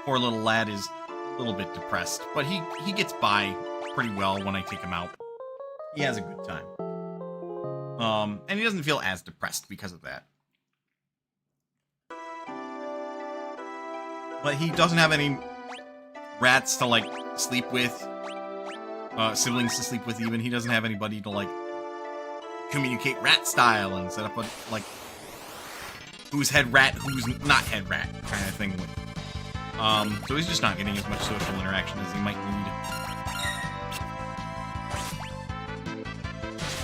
poor little lad is a little bit depressed. But he gets by pretty well when I take him out. He has a good time. And he doesn't feel as depressed because of that. But he doesn't have any rats to, like, sleep with. Siblings to sleep with, even. He doesn't have anybody to, like, communicate rat style and set up a, like, who's head rat, who's not head rat kind of thing with. So he's just not getting as much social interaction as he might need.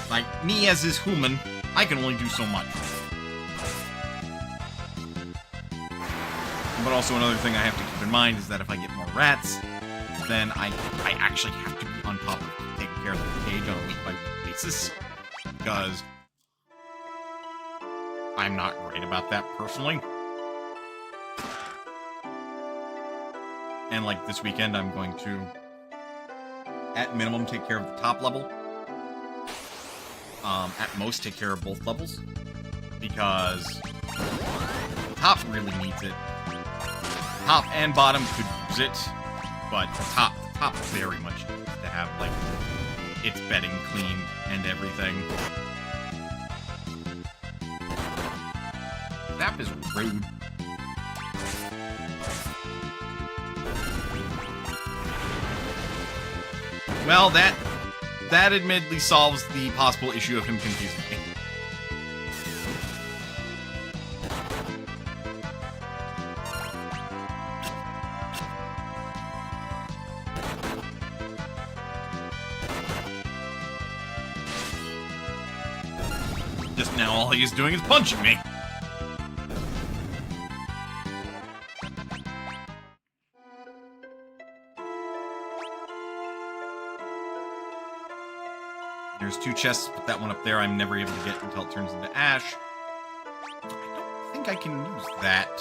Like, me as his human, I can only do so much. But also another thing I have to keep in mind is that if I get more rats, then I actually have to be on top of taking care of the cage on a week-by-week basis. Because I'm not great about that personally. And like this weekend, I'm going to, at minimum, take care of the top level. At most, take care of both levels. Because top really needs it. Top and bottom could use it. But top very much needs to have, like, its bedding cleaned and everything. That is rude. Well, that admittedly solves the possible issue of him confusing me. Just now, all he is doing is punching me. There's 2 chests, put that one up there. I'm never able to get until it turns into ash. I don't think I can use that.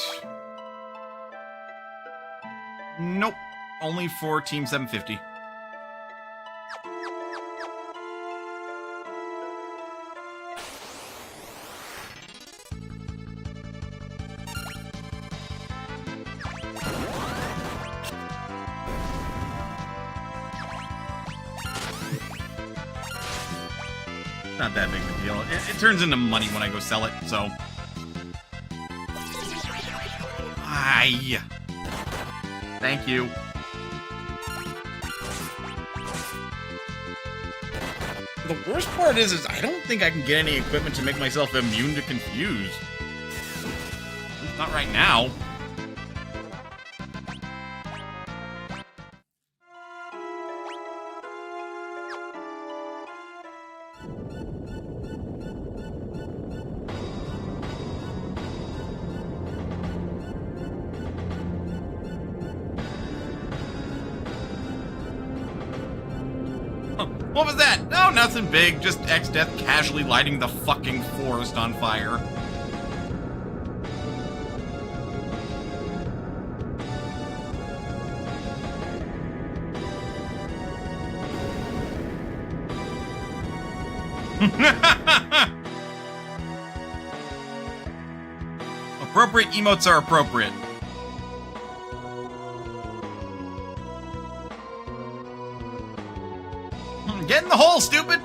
Nope. Only for Team 750. Not that big of a deal. It turns into money when I go sell it, so. Aye. Thank you. The worst part is I don't think I can get any equipment to make myself immune to confuse. Not right now. What was that? No, nothing big. Just X-Death casually lighting the fucking forest on fire. Appropriate emotes are appropriate. Get in the hole, stupid!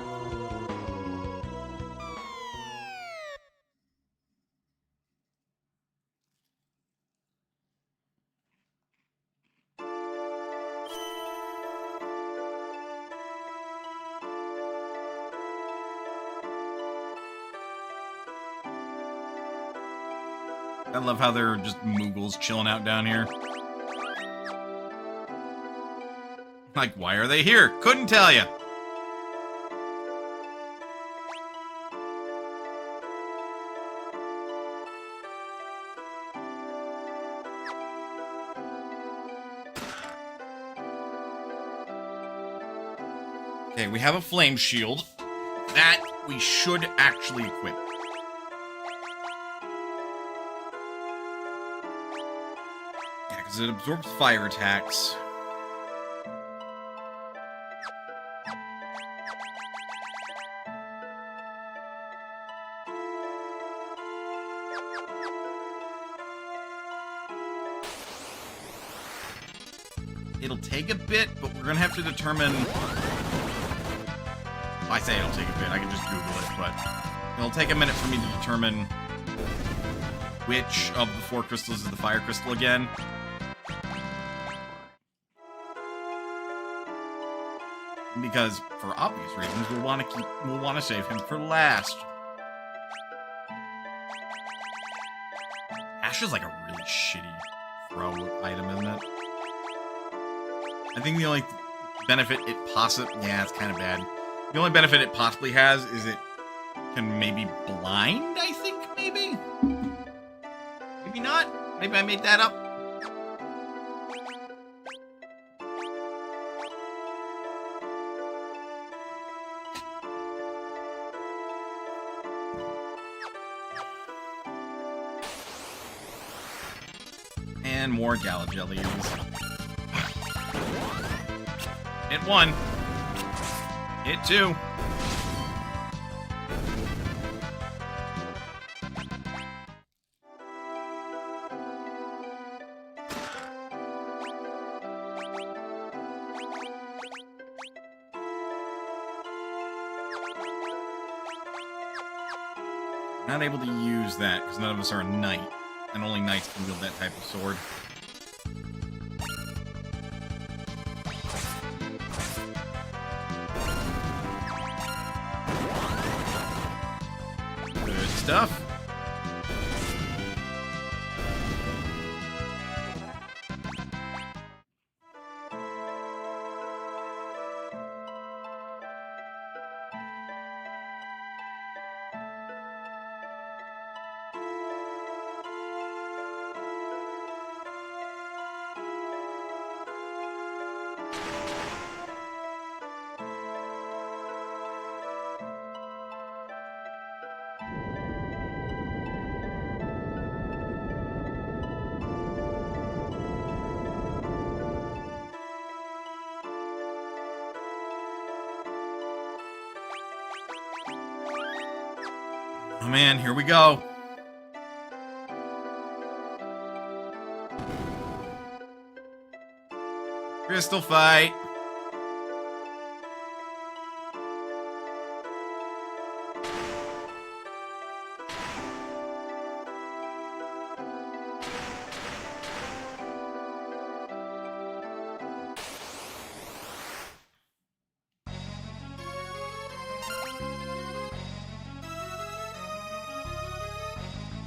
I love how they're just Moogles chilling out down here. Like, why are they here? Couldn't tell you. Okay, we have a flame shield. That we should actually equip. Yeah, because it absorbs fire attacks. It'll take a bit, but we're gonna have to determine... I say it'll take a bit, I can just Google it, but it'll take a minute for me to determine which of the 4 crystals is the fire crystal again. Because, for obvious reasons, we'll want to save him for last. Ash is like a really shitty throw item, isn't it? I think the only benefit it yeah, it's kind of bad. The only benefit it possibly has is it can maybe blind, I think, maybe? Maybe not? Maybe I made that up? And more Gala Jellies. Hit 1. Hit 2. Not able to use that because none of us are a knight, and only knights can wield that type of sword. Good stuff. Oh man, here we go. Crystal fight.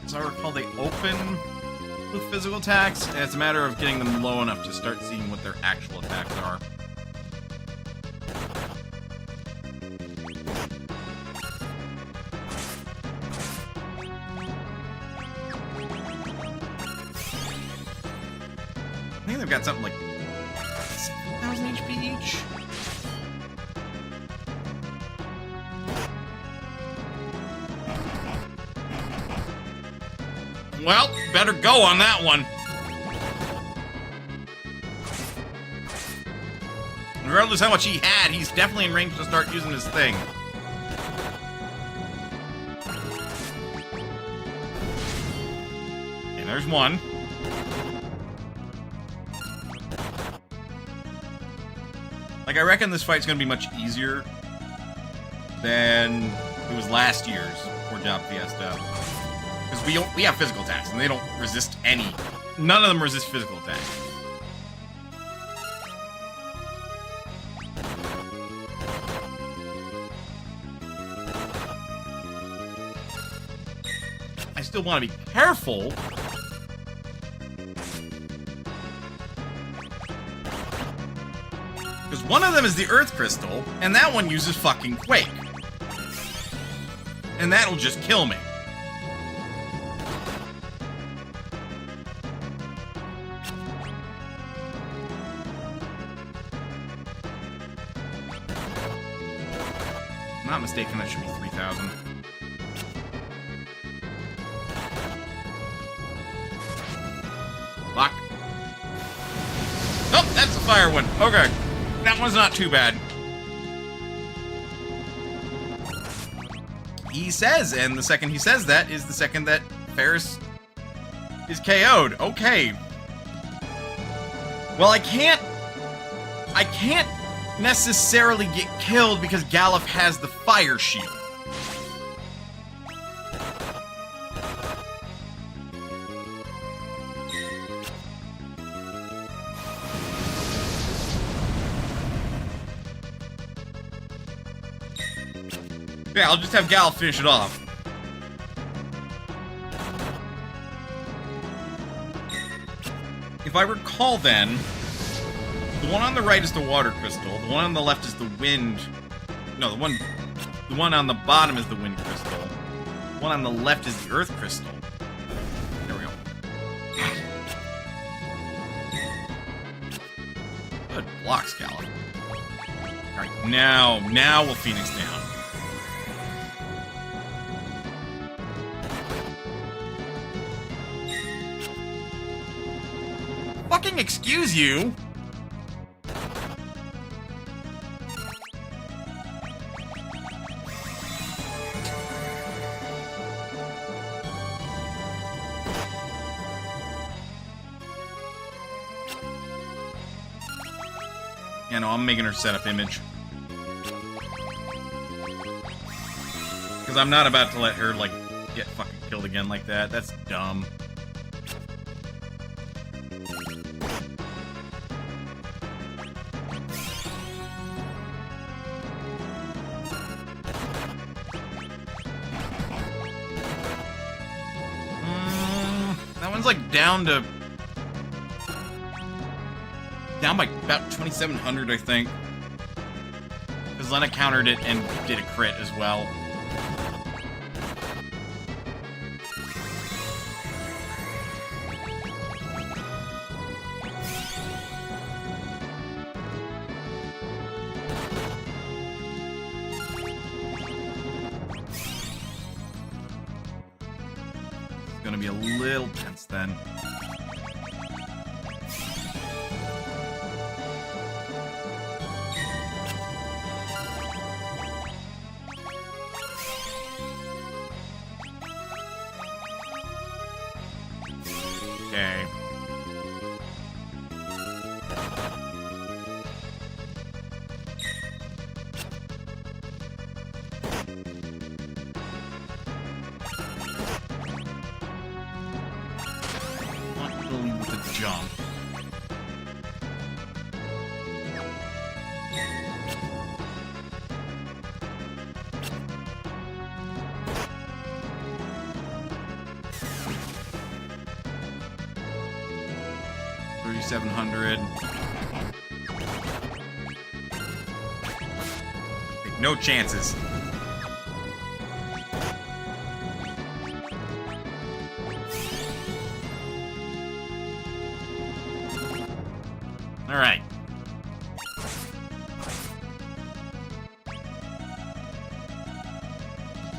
As I recall, they open with physical attacks, and it's a matter of getting them low enough to start seeing what their actual attacks are. I think they've got something like 7,000 HP each. Well, better go on that one. Regardless how much he had, he's definitely in range to start using his thing. Okay, there's one. Like, I reckon this fight's gonna be much easier than it was last year's Fjord Fiesta. Because we have physical attacks, and they don't resist any. None of them resist physical attacks. I still want to be careful. Because one of them is the Earth Crystal, and that one uses fucking Quake. And that'll just kill me. If I'm not mistaken, that should be 3,000. Lock. Oh, that's a fire one. Okay. That one's not too bad. He says, and the second he says that is the second that Ferris is KO'd. Okay. Well, I can't necessarily get killed because Galuf has the fire shield. Yeah, I'll just have Galuf finish it off. If I recall then, the one on the right is the water crystal, the one on the left is the wind... No, the one on the bottom is the wind crystal. The one on the left is the earth crystal. There we go. Good blocks, Galuf. Alright, now we'll Phoenix down. Fucking excuse you! Yeah, no, I'm making her setup image. Because I'm not about to let her, like, get fucking killed again like that. That's dumb. That one's like down by about 2,700, I think. Because Lena countered it and did a crit as well. It's gonna be a little tense then. Okay. Want to leave with a jump. $3,700. Take no chances. All right.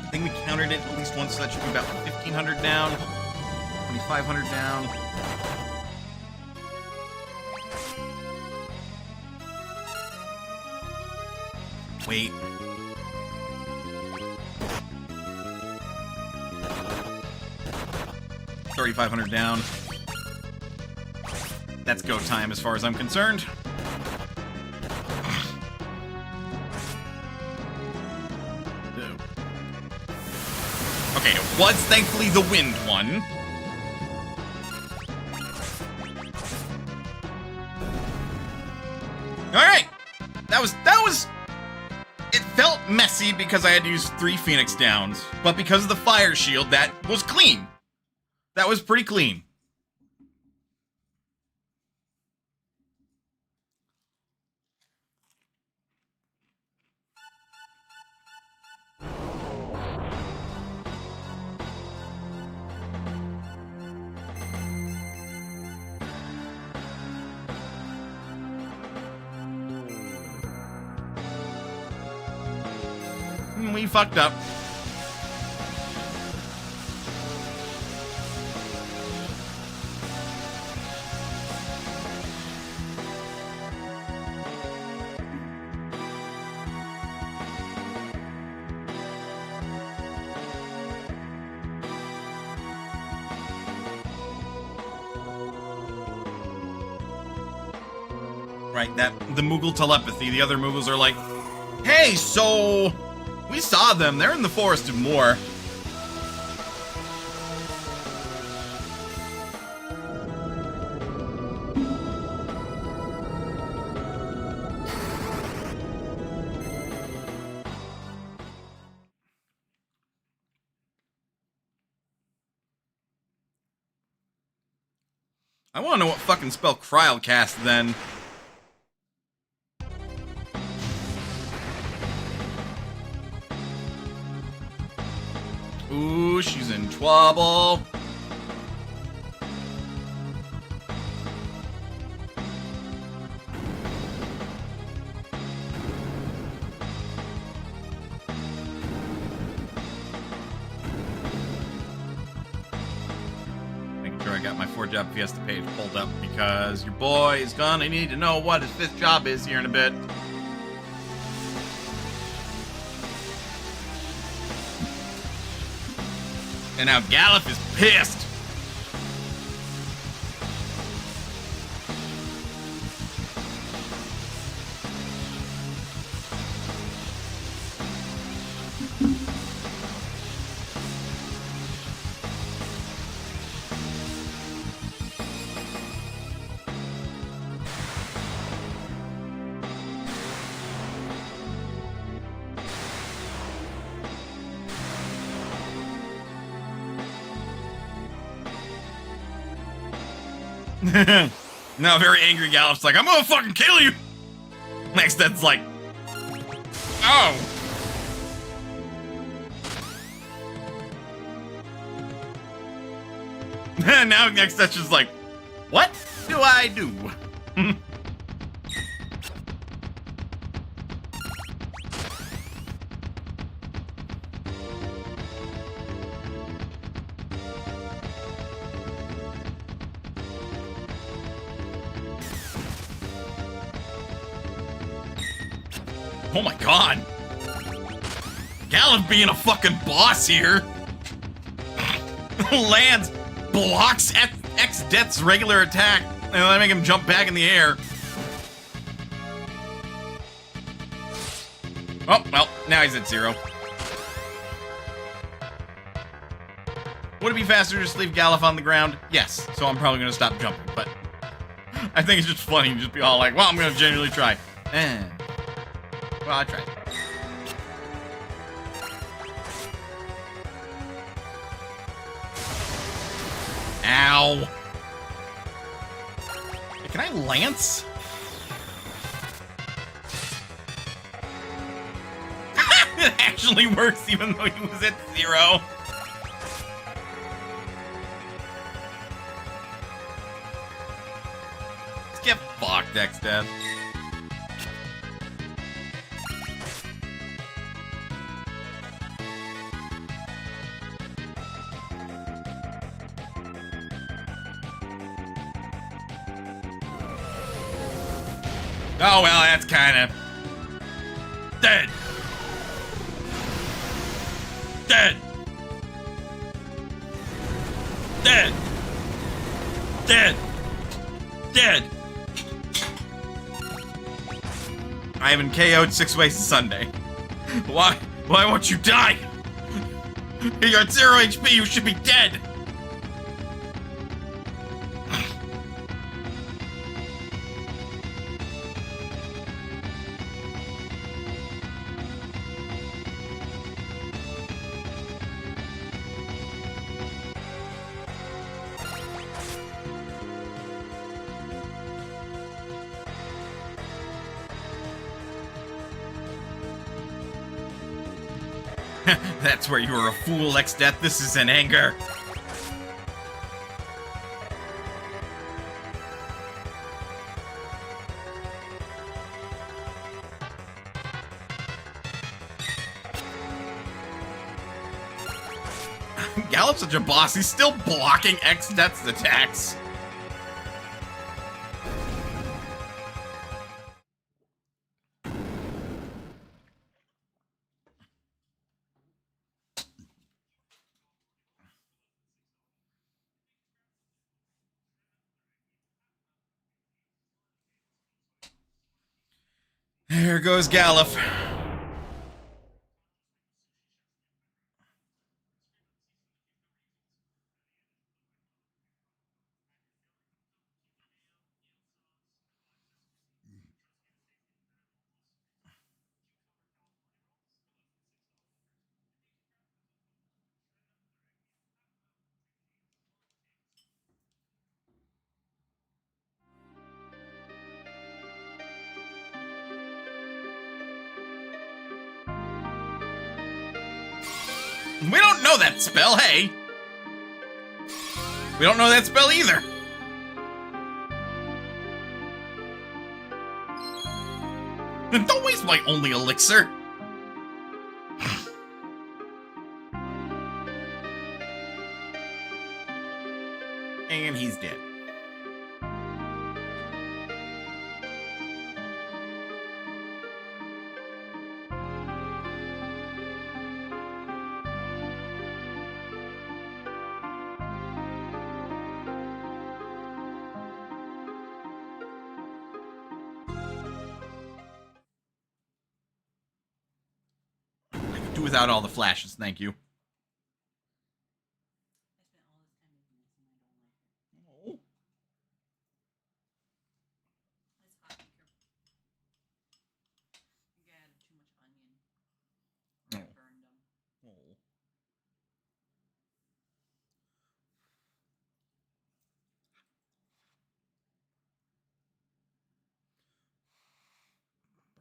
I think we countered it at least once, so that should be about 1,500 down. 2,500 down. Wait. $3,500 down. That's go time as far as I'm concerned. Okay, it was thankfully the wind one. Alright! That was... It felt messy because I had to use 3 Phoenix Downs. But because of the fire shield, that was clean. That was pretty clean. We fucked up. Right, the Moogle telepathy. The other Moogles are like, hey, so... We saw them. They're in the Forest of Moor. I want to know what fucking spell Kryl cast then. Ooh, she's in trouble. Making sure I got my Fjord Fiesta page pulled up because your boy is gonna need to know what his 5th job is here in a bit. And now Galuf is pissed. Now very angry Galuf's like, I'm gonna fucking kill you! Next that's like, oh! Now next that's just like, what do I do? Oh my god! Galuf being a fucking boss here! Lands, blocks X-Death's regular attack, and then I make him jump back in the air. Oh, well, now he's at 0. Would it be faster to just leave Galuf on the ground? Yes, so I'm probably gonna stop jumping, but I think it's just funny to just be all like, well, I'm gonna genuinely try. Well, I tried. Ow. Can I lance? It actually works even though he was at 0. Let's get fucked, X-Death. Oh, well, that's kind of... Dead. Dead. Dead. Dead. Dead. I have been KO'd 6 ways to Sunday. Why won't you die? You're at 0 HP, you should be dead. That's where you were a fool, X-Death. This is in anger. Gallup's such a boss. He's still blocking X-Death's attacks. There goes Gallup. We don't know that spell, hey! We don't know that spell either! Don't waste my only elixir! And he's dead. Do without all the flashes, thank you. Oh. Oh.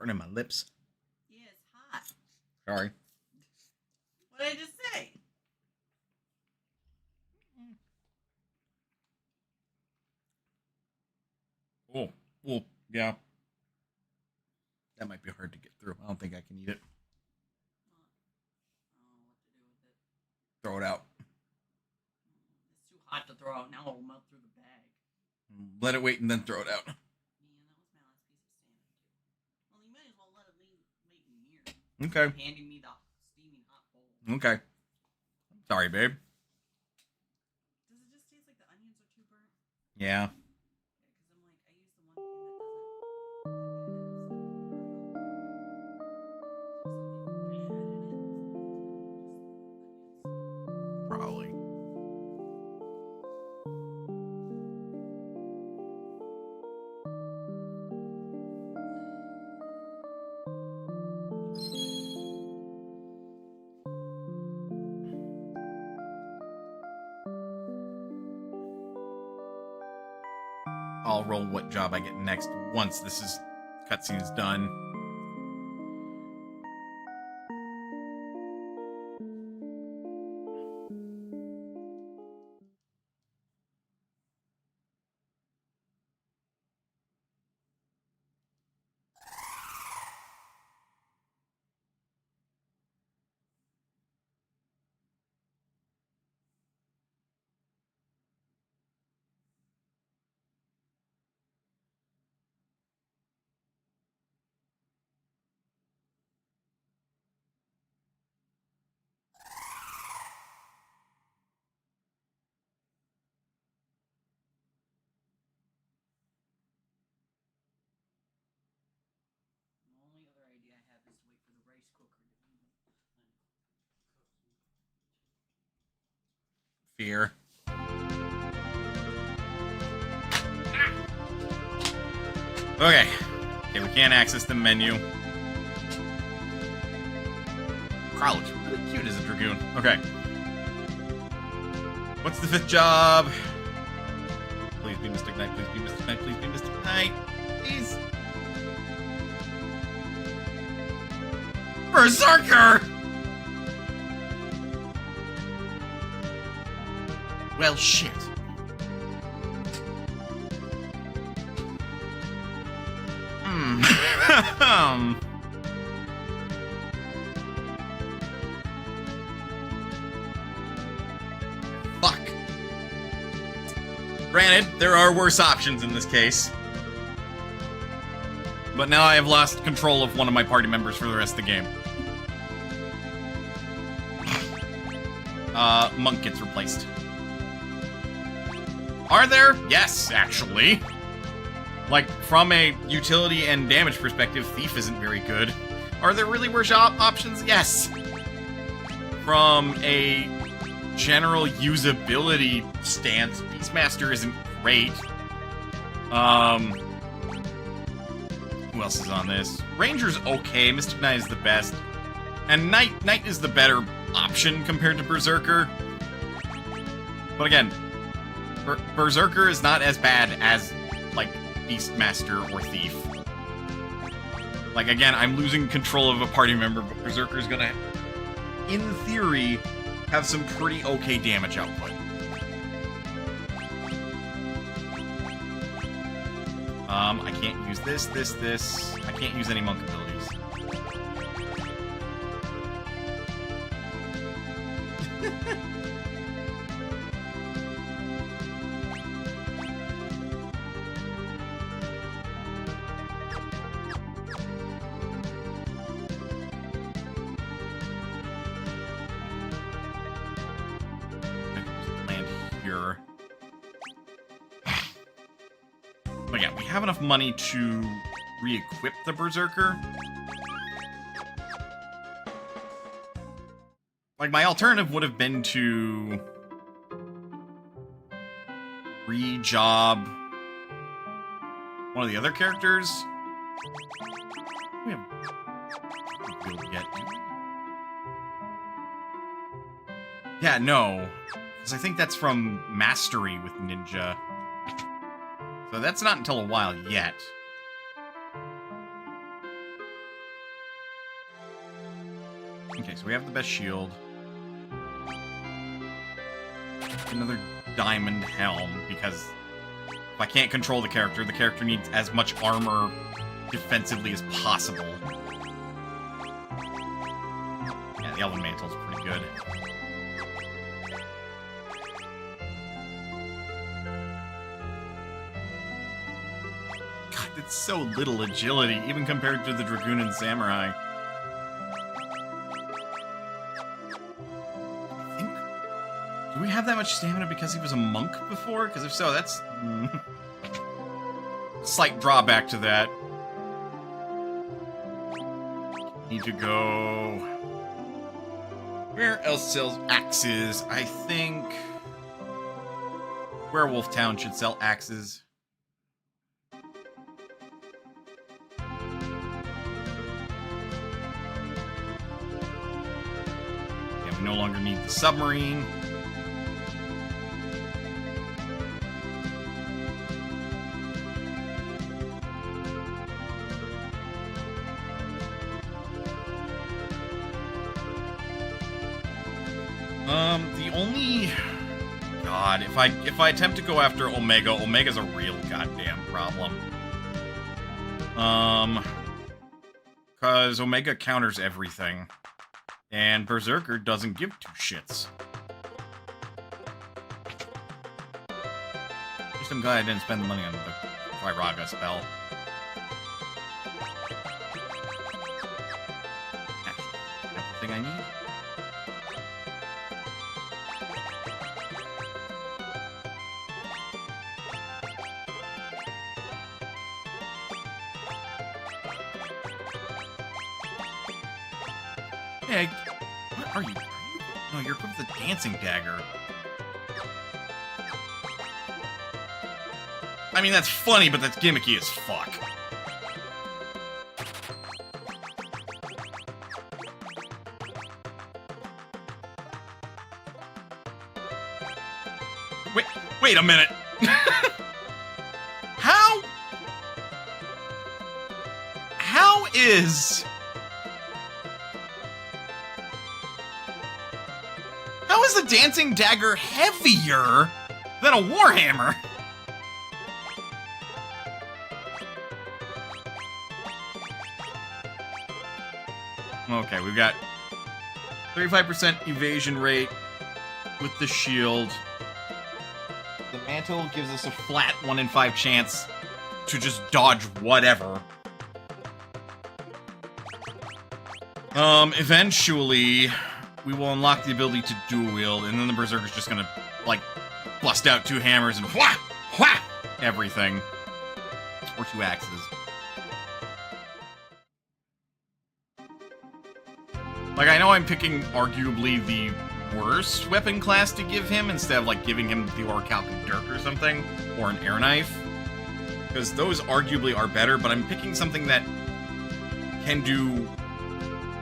Burning my lips. Yeah, it's hot. Sorry. What did I just say? Oh, yeah. That might be hard to get through. I don't think I can eat it. Throw it out. It's too hot to throw out. Now it'll melt through the bag. Let it wait and then throw it out. Man, that was my last piece of sandwich. Well, you might as well let it wait in here. Okay. Handing me the steaming hot bowl. Okay. Sorry, babe. Does it just taste like the onions are too burnt? Yeah. Because I'm like, I use the one thing that doesn't. Probably. I'll roll what job I get next once this cutscene is done. Fear. Okay. Okay, we can't access the menu. Carl looks really cute as a Dragoon. Okay. What's the 5th job? Please be Mystic Knight, please be Mystic Knight, please be Mystic Knight. Please. Berserker! Well, shit. Fuck. Granted, there are worse options in this case. But now I have lost control of one of my party members for the rest of the game. Monk gets replaced. Are there? Yes, actually. Like, from a utility and damage perspective, Thief isn't very good. Are there really worse options? Yes. From a general usability stance, Beastmaster isn't great. Who else is on this? Ranger's okay, Mystic Knight is the best. And Knight is the better option compared to Berserker. But again, Berserker is not as bad as, like, Beastmaster or Thief. Like, again, I'm losing control of a party member, but Berserker's gonna, in theory, have some pretty okay damage output. I can't use this. I can't use any monk abilities. Land here. But yeah, we have enough money to re-equip the Berserker. Like, my alternative would have been to re-job one of the other characters. We have build yet, do we? Yeah, no. Because I think that's from Mastery with Ninja. So that's not until a while yet. Okay, so we have the best shield. Another diamond helm, because if I can't control the character needs as much armor defensively as possible. Yeah, the Elven Mantle's pretty good. God, it's so little agility, even compared to the Dragoon and Samurai. Do we have that much stamina because he was a monk before? Because if so, that's slight drawback to that. Need to go. Where else sells axes? I think Werewolf Town should sell axes. Yeah, we no longer need the submarine. The only... God, if I attempt to go after Omega, Omega's a real goddamn problem. Because Omega counters everything. And Berserker doesn't give two shits. At least I'm glad I didn't spend the money on the Vairaga spell. Actually, everything I need. Hey, what are you? No, you're equipped with a dancing dagger. I mean, that's funny, but that's gimmicky as fuck. Wait a minute. How is the dancing dagger heavier than a warhammer? Okay, we've got 35% evasion rate with the shield. The mantle gives us a flat 1 in 5 chance to just dodge whatever. Eventually, we will unlock the ability to dual wield, and then the Berserker's just gonna, like, bust out 2 hammers and whah! Whah! Everything. Or 2 axes. Like, I know I'm picking arguably the worst weapon class to give him instead of, like, giving him the Orichalcum Dirk or something, or an air knife. Because those arguably are better, but I'm picking something that can do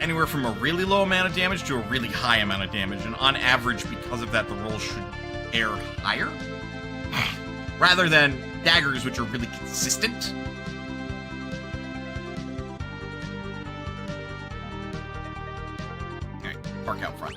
anywhere from a really low amount of damage to a really high amount of damage, and on average, because of that, the roll should air higher. Rather than daggers, which are really consistent. Alright, park out front.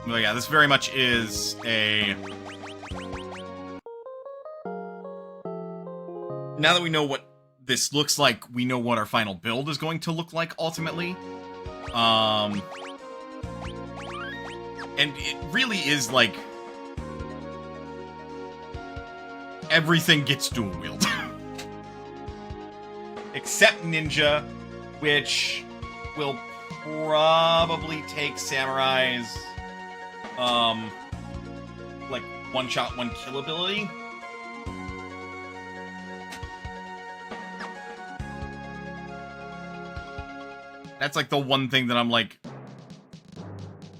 Well, yeah, this very much is a... Now that we know what this looks like, we know what our final build is going to look like, ultimately. And it really is, like... everything gets dual wield. Except Ninja, which will probably take Samurai's... like, one-shot, one-kill ability. That's, like, the one thing that I'm like...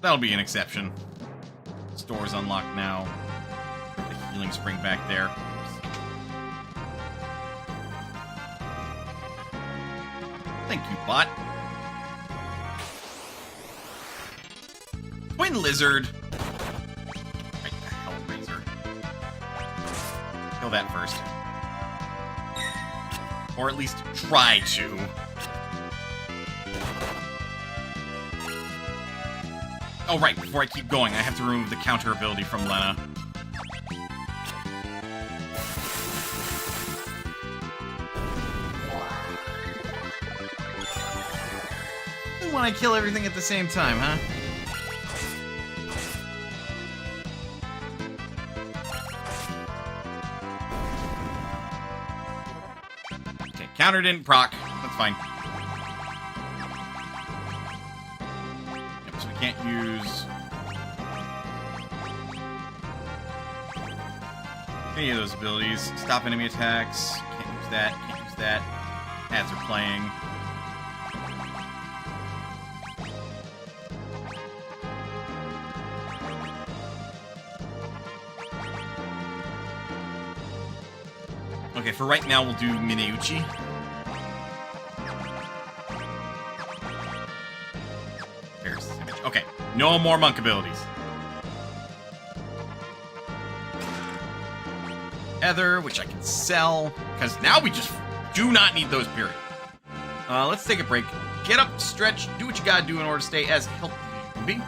that'll be an exception. Store's unlocked now. The healing spring back there. Thank you, bot. Twin Lizard. Right the hell, Razor. Kill that first. Or at least try to. Oh, right, before I keep going, I have to remove the counter ability from Lena. You want to kill everything at the same time, huh? Okay, counter didn't proc. That's fine. Yep, so we can't use any of those abilities. Stop enemy attacks. Can't use that. Can't use that. Ads are playing. Okay, for right now, we'll do Mineuchi. There's this image. Okay, no more monk abilities. Ether, which I can sell, because now we just do not need those, period. Let's take a break. Get up, stretch, do what you gotta do in order to stay as healthy as you can be.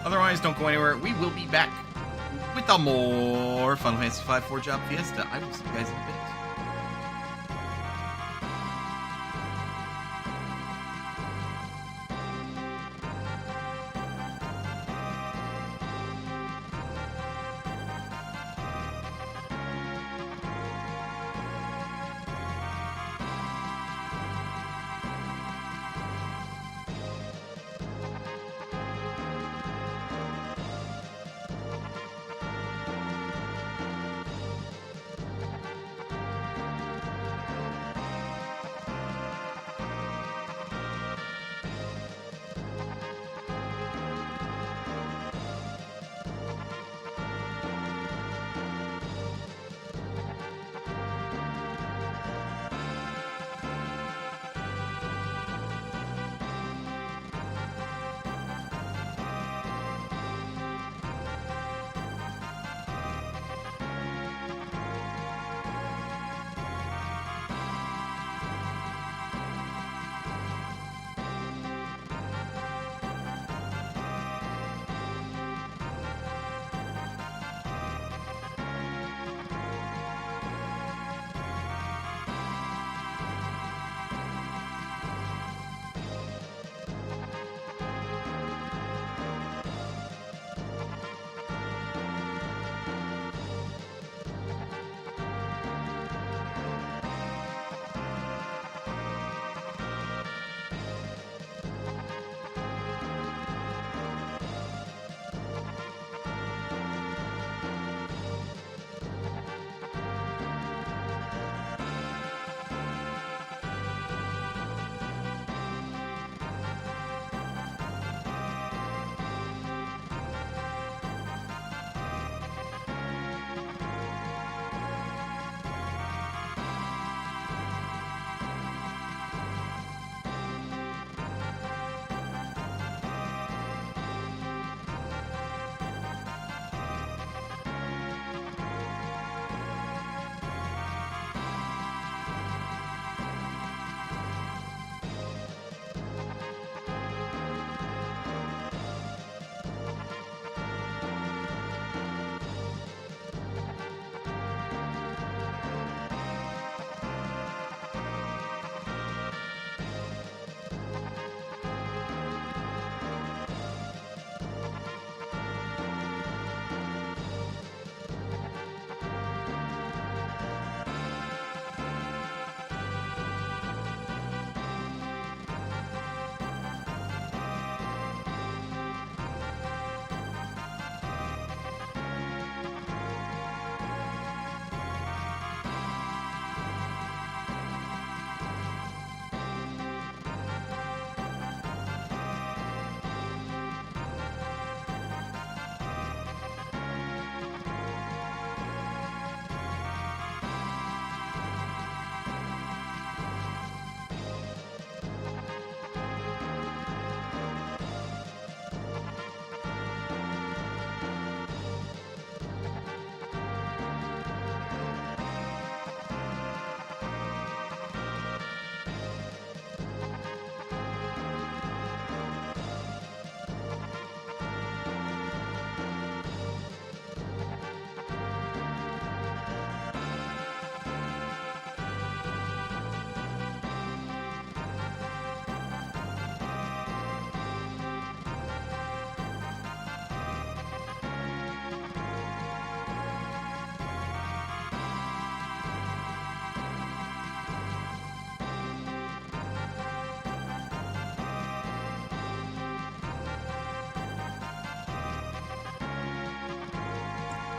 Otherwise, don't go anywhere. We will be back with a more Final Fantasy V Fjord Fiesta. I will see you guys in a bit.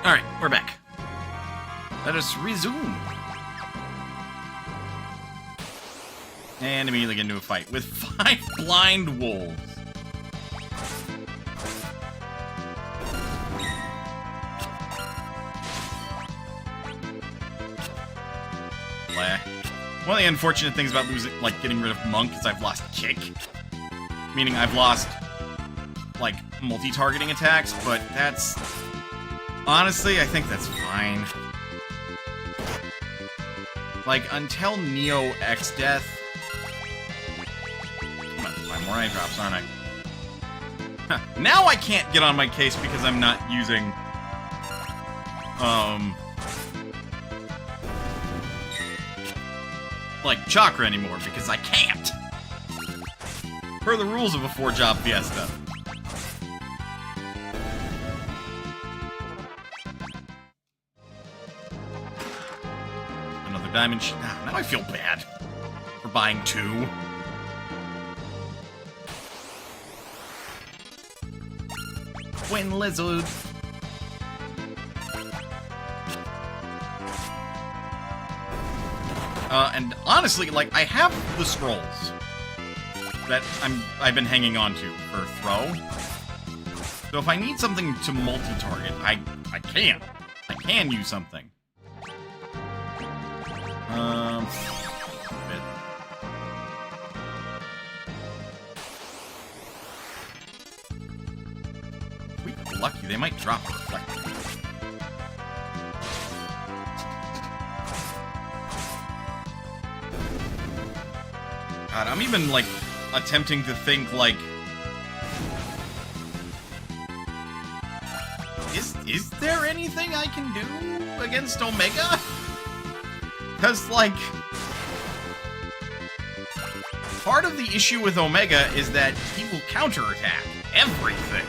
Alright, we're back. Let us resume. And immediately get into a fight with 5 blind wolves. One of the unfortunate things about losing, like, getting rid of Monk is I've lost Kick. Meaning I've lost, like, multi-targeting attacks, but that's... Honestly, I think that's fine. Like, until Neo X Death... I'm about to find more eye drops, aren't I? Huh. Now I can't get on my case because I'm not using... like, chakra anymore, because I can't! Per the rules of a Fjord Fiesta. Another diamond now I feel bad for buying 2. Twin lizard. And honestly, like, I have the scrolls that I've been hanging on to for throw. So if I need something to multi-target, I can use something. If we get lucky, they might drop a reflector. God, I'm even, like, attempting to think, like... Is there anything I can do against Omega? Because, like... Part of the issue with Omega is that he will counterattack everything.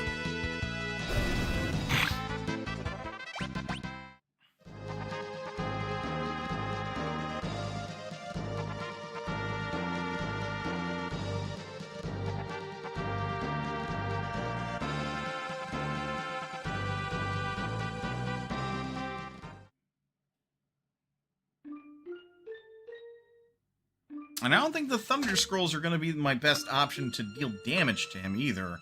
And I don't think the Thunder Scrolls are going to be my best option to deal damage to him, either.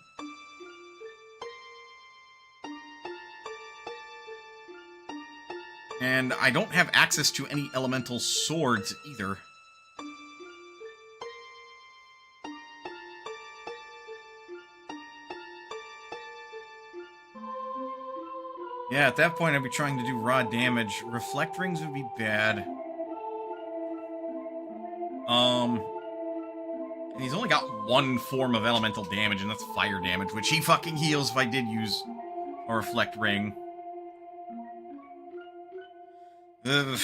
And I don't have access to any elemental swords, either. Yeah, at that point I'd be trying to do raw damage. Reflect rings would be bad. And he's only got one form of elemental damage, and that's fire damage, which he fucking heals if I did use a reflect ring. Like,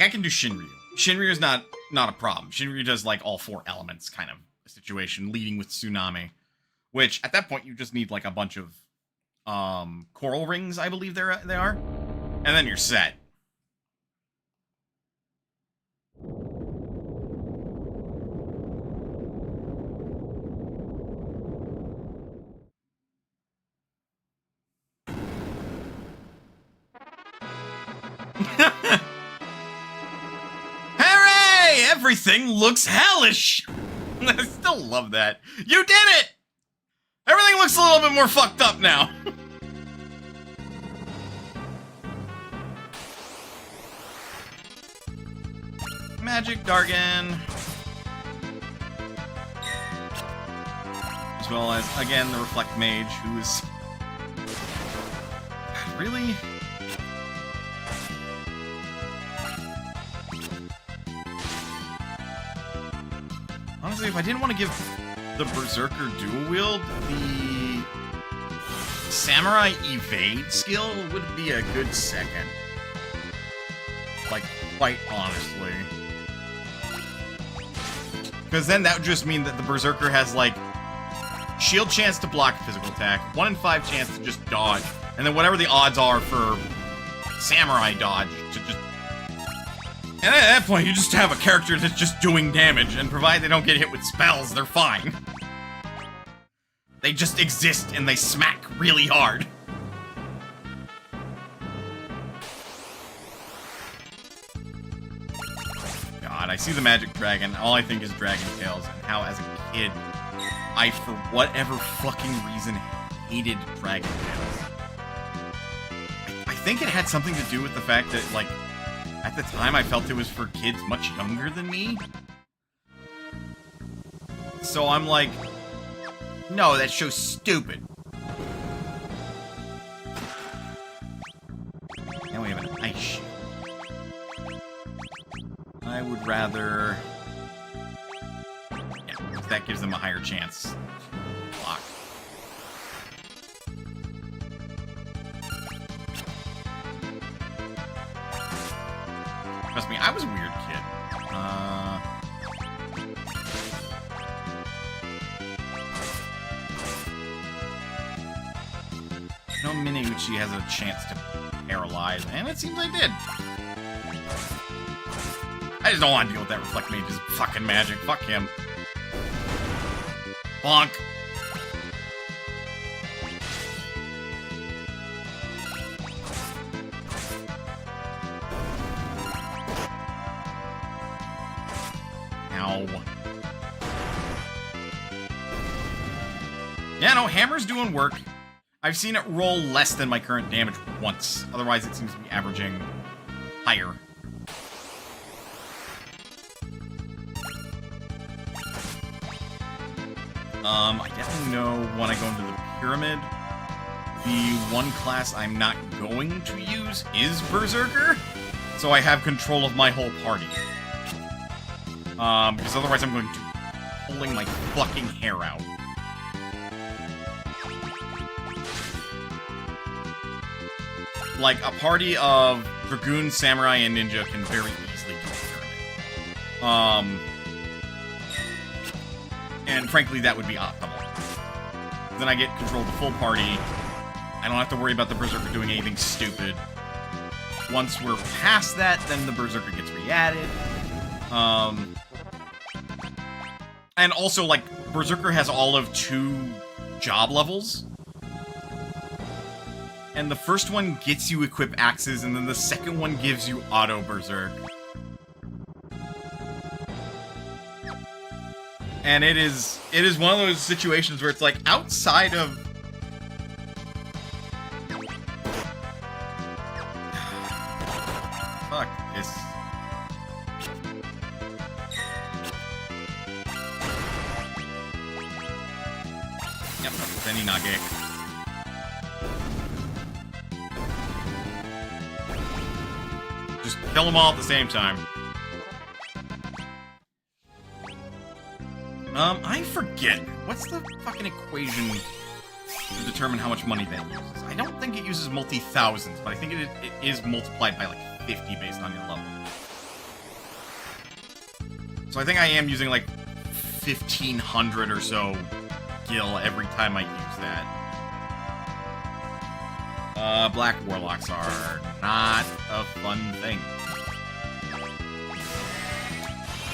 I can do Shinryu. Shinryu's not a problem. Shinryu does, like, all 4 elements kind of situation, leading with Tsunami. Which, at that point, you just need, like, a bunch of, coral rings, I believe they are. And then you're set. Hooray! Everything looks hellish! I still love that. You did it! Everything looks a little bit more fucked up now. Magic Dargan. As well as, again, the Reflect Mage, who is... Really? Honestly, if I didn't want to give the Berserker dual wield, the Samurai Evade skill would be a good second. Like, quite honestly. Because then that would just mean that the Berserker has, like, shield chance to block a physical attack, 1 in 5 chance to just dodge, and then whatever the odds are for Samurai dodge to just... And at that point, you just have a character that's just doing damage, and provided they don't get hit with spells, they're fine. They just exist, and they smack really hard. god, I see the magic dragon, all I think is Dragon Tales, and how as a kid, I, for whatever fucking reason, hated Dragon Tales. I think it had something to do with the fact that, like, at the time I felt it was for kids much younger than me. So I'm like, no, that show's stupid. Now we have an ice shield. I would rather... Yeah, because that gives them a higher chance to block. Trust me, I was a weird kid. No Mineuchi has a chance to paralyze, and it seems I did. I just don't want to deal with that Reflect Mage's fucking magic. Fuck him. Bonk. Ow. Yeah, no, hammer's doing work. I've seen it roll less than my current damage once. Otherwise, it seems to be averaging higher. I definitely know when I go into the pyramid, the one class I'm not going to use is Berserker, so I have control of my whole party. Because otherwise I'm going to be pulling my fucking hair out. Like, a party of Dragoon, Samurai, and Ninja can very easily do the pyramid. And frankly, that would be optimal. Then I get control of the full party. I don't have to worry about the Berserker doing anything stupid. Once we're past that, then the Berserker gets re-added. And also, like, Berserker has all of 2 job levels. And the first one gets you equip axes, and then the second one gives you auto Berserk. And it is one of those situations where it's like, outside of... Fuck this. Yep, Zeninage. Just kill them all at the same time. I forget. What's the fucking equation to determine how much money that uses? I don't think it uses multi-thousands, but I think it is multiplied by, like, 50 based on your level. So I think I am using, like, 1,500 or so gil every time I use that. Black Warlocks are not a fun thing.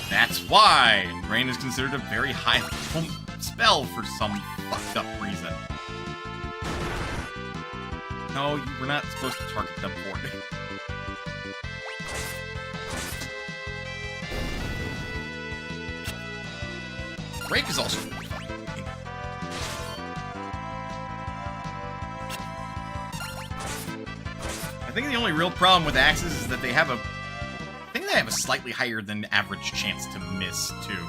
That's why Rain is considered a very high-level spell for some fucked-up reason. No, you were not supposed to target them for me. Rake is also really fucking weak. I think the only real problem with axes is that they have a slightly higher than average chance to miss, too.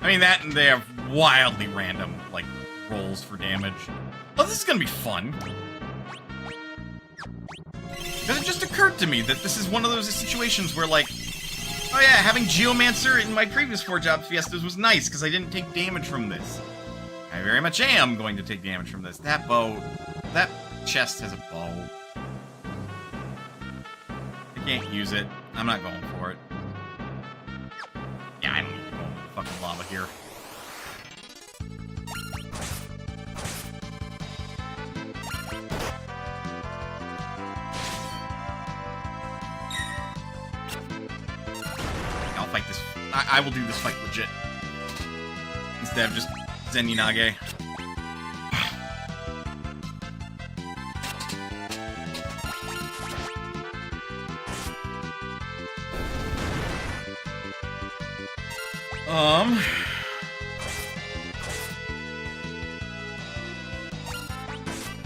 I mean, that and they have wildly random, like, rolls for damage. Oh, this is gonna be fun. Because it just occurred to me that this is one of those situations where, like, oh yeah, having Geomancer in my previous VOD Fiestas was nice, because I didn't take damage from this. I very much am going to take damage from this. That bow, that chest has a bow. I can't use it. I'm not going for it. Yeah, I don't need to go into the fucking lava here. I'll fight this. I will do this fight legit. Instead of just Zeninage.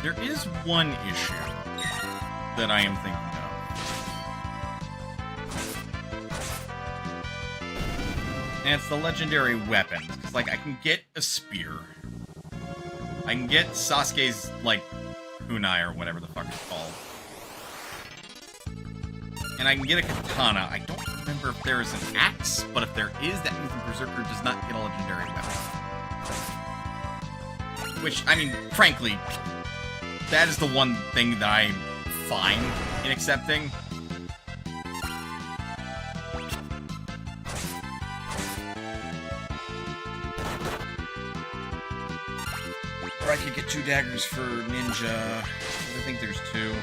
There is one issue that I am thinking of. And it's the legendary weapons. Because, like, I can get a spear. I can get Sasuke's, like, kunai or whatever the fuck it's called. And I can get a katana. I don't remember if there is an axe, but if there is, that means the Berserker does not get a legendary weapon. Which, I mean, frankly, that is the one thing that I'm fine in accepting. Or I could get 2 daggers for ninja. I think there's 2.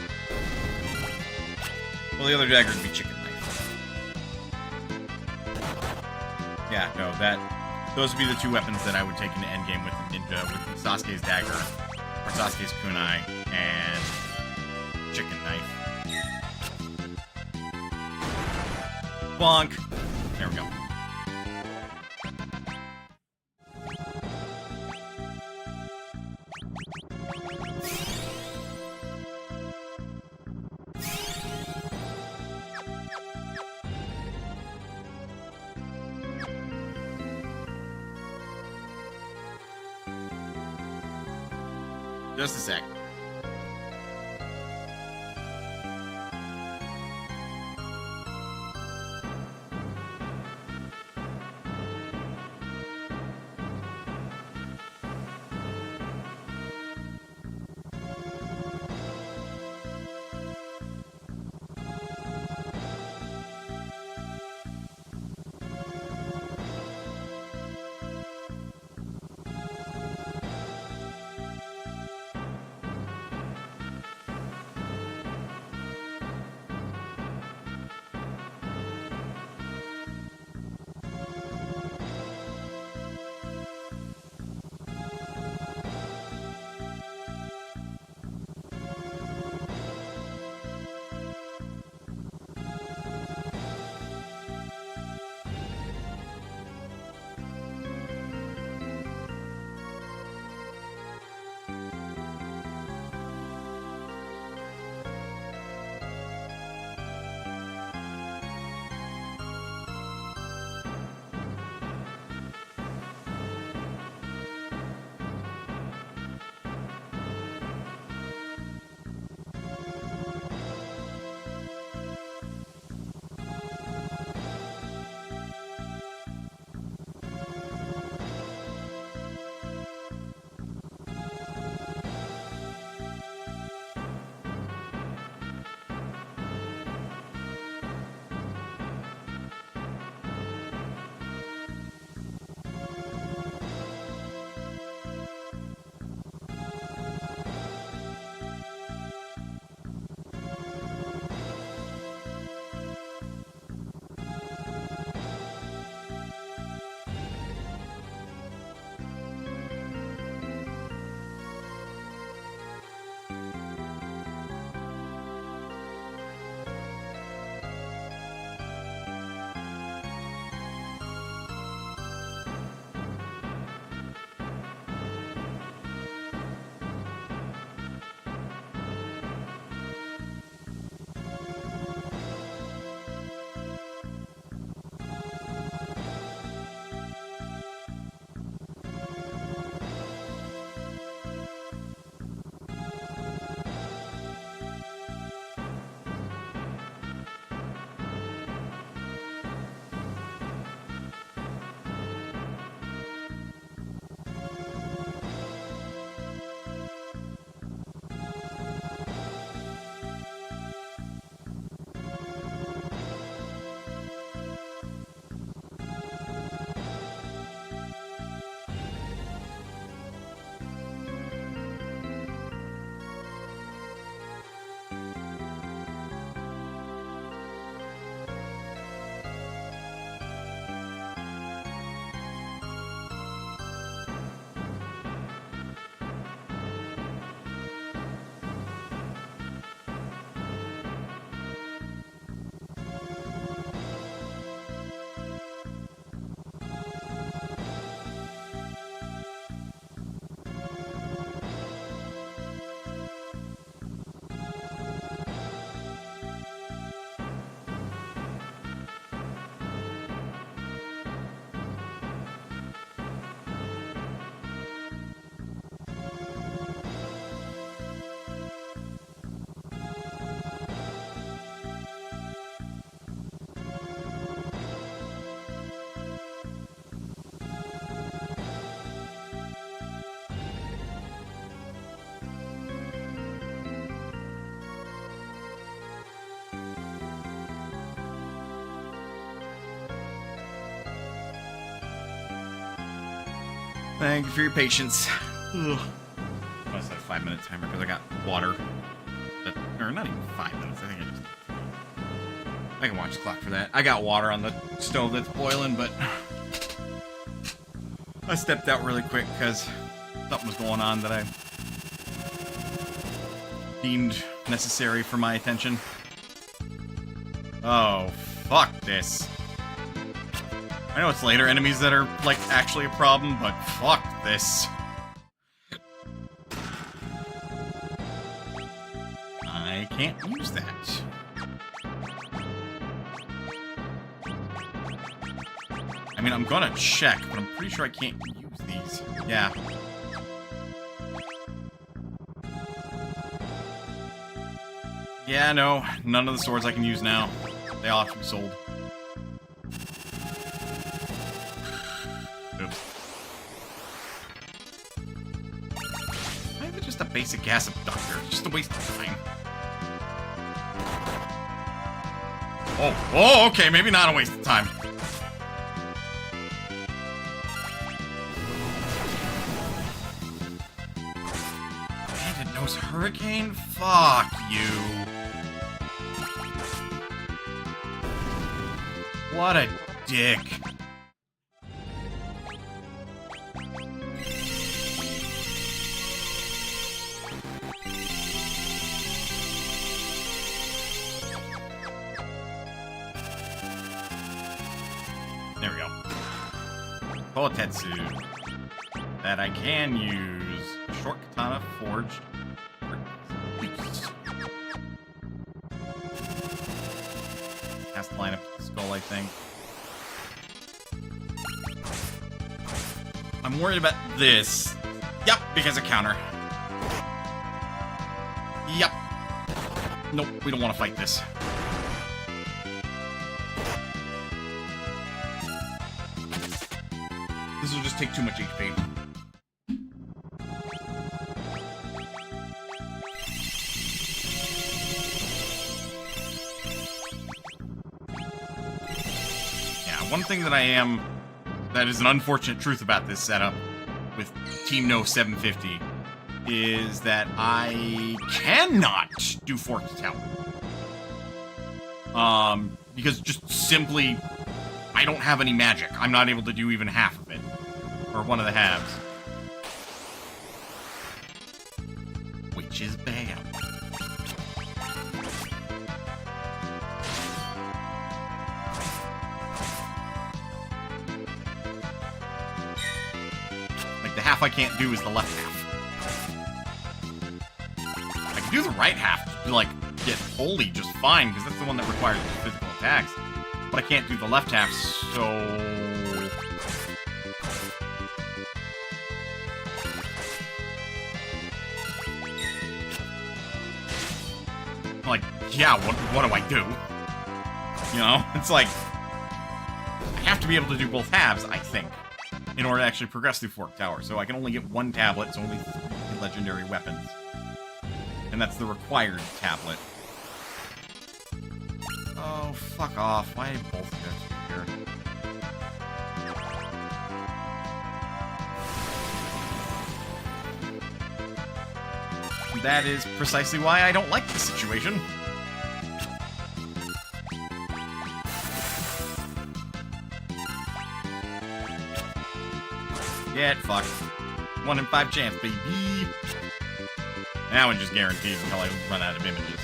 Well, the other dagger would be chicken knife. Yeah, no, those would be the 2 weapons that I would take into endgame with the ninja, with Sasuke's dagger, or Sasuke's kunai, and chicken knife. Bonk! There we go. Just a sec. Thank you for your patience. Ugh. I set a 5-minute timer because I got water. Or not even 5 minutes. I think I can watch the clock for that. I got water on the stove that's boiling, but I stepped out really quick because something was going on that I deemed necessary for my attention. Oh, fuck this. I know it's later enemies that are, like, actually a problem, but fuck this. I can't use that. I mean, I'm gonna check, but I'm pretty sure I can't use these. Yeah. Yeah, no. None of the swords I can use now. They all have to be sold. Oops. Why is it just a basic gas abductor? Just a waste of time. Oh, okay, maybe not a waste of time. Bandit Nose Hurricane? Fuck you. What a dick. There we go. Kotetsu. That I can use. Short katana forged. Has to line up with the skull, I think. I'm worried about this. Yep, because of counter. Yep. Nope, we don't want to fight this. This will just take too much HP. One thing that is an unfortunate truth about this setup with Team No 750 is that I cannot do Forked Tower. Because just simply, I don't have any magic. I'm not able to do even half of it. Or one of the halves. Which is bad. The half I can't do is the left half. I can do the right half to, like, get holy just fine, because that's the one that requires physical attacks. But I can't do the left half, so... like, yeah, what do I do? You know? It's like... I have to be able to do both halves, I think, in order to actually progress through Fork Tower. So I can only get one tablet, so only 3 legendary weapons. And that's the required tablet. Oh, fuck off. Why both of you have to be here? That is precisely why I don't like this situation. Get fucked. 1 in 5 chance, baby. That one just guarantees until I run out of images.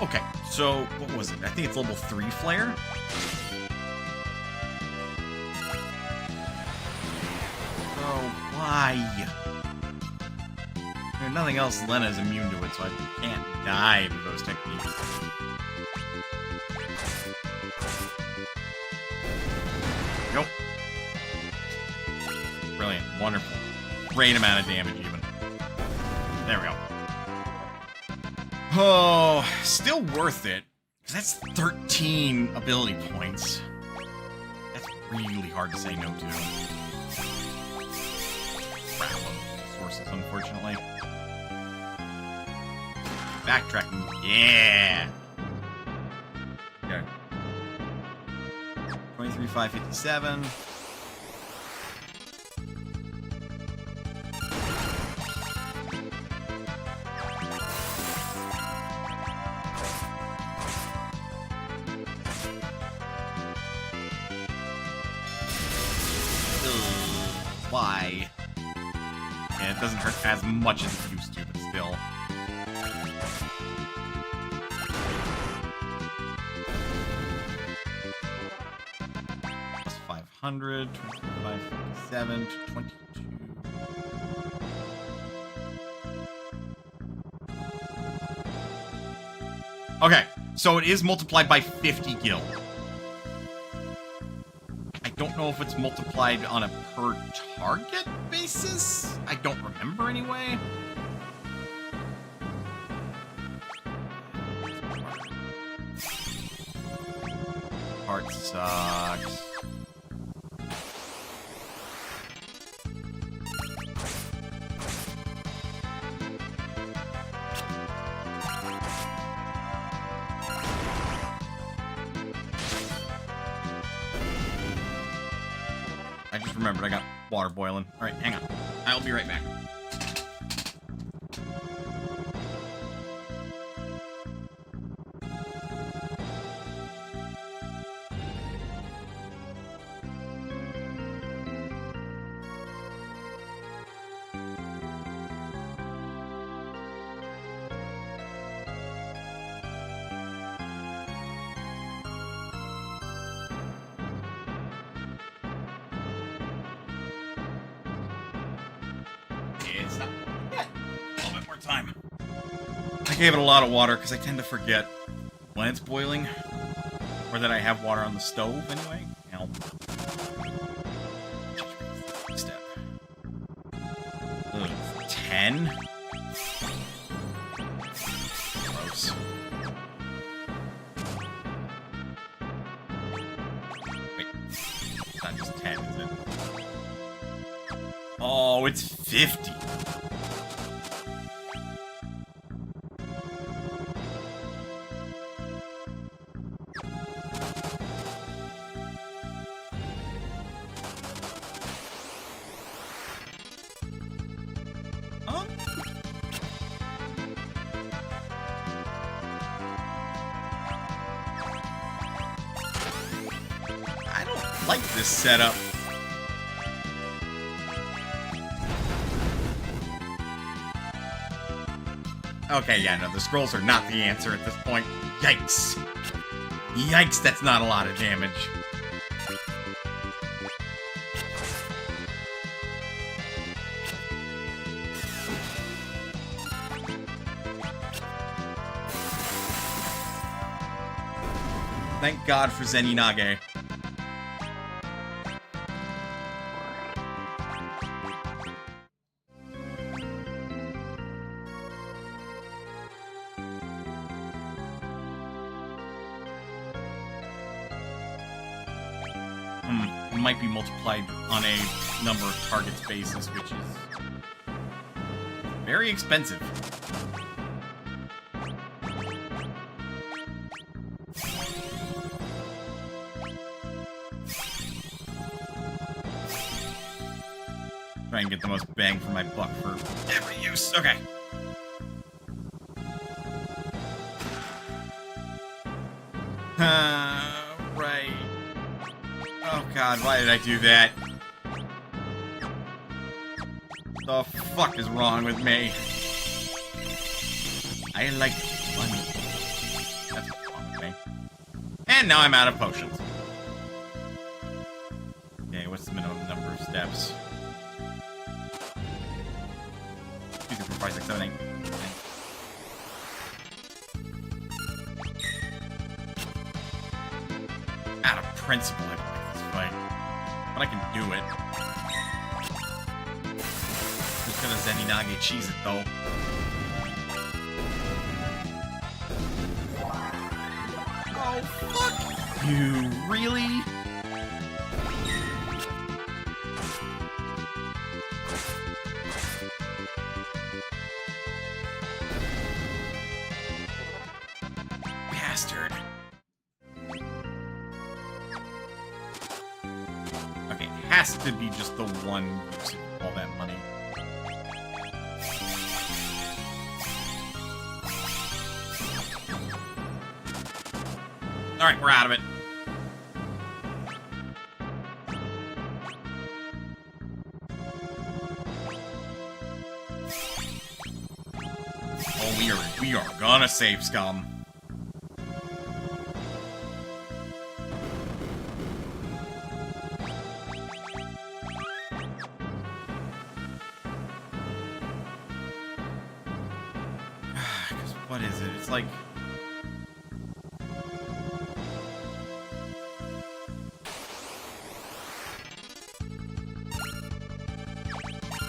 Okay, so, what was it? I think it's level 3 flare? Oh, why? There's nothing else Lena is immune to it, so I can't die to those techniques. Nope. Brilliant. Wonderful. Great amount of damage, even. There we go. Oh, still worth it. Because that's 13 ability points. That's really hard to say no to. Crap of sources, unfortunately. backtracking. Yeah. Okay. 23,557. Why? Yeah, it doesn't hurt as much as it used to, but still. Plus 500, 2557 to 22. Okay, so it is multiplied by 50 gil. I don't know if it's multiplied on a per target basis. I don't remember anyway. Part sucks. I just remembered I got water boiling. Alright, hang on. I'll be right back. It's not yet. A little bit more time. I gave it a lot of water because I tend to forget when it's boiling, or that I have water on the stove anyway. Help. Step. Ugh, 10? Gross. Wait, it's not just 10, is it? Oh, it's 50. I don't like this setup. Okay, yeah, no, the scrolls are not the answer at this point. Yikes. Yikes, that's not a lot of damage. Thank God for Zeninage. It might be multiplied on a number of targets basis, which is very expensive. Try and get the most bang for my buck for every use. Okay. Right. Oh god, why did I do that? The fuck is wrong with me? I like money. That's what's wrong with me. And now I'm out of potions. Okay, what's the minimum number of steps? 2, 3, 4, 5, 6, 7, 8. Out of principle, I don't like this fight. But I can do it. Just gonna Zeninage cheese it, though. Oh, fuck you. Really? bastard. Okay, it has to be just the one use of all that money. Alright, we're out of it. Oh, we are gonna save scum. What is it? It's like...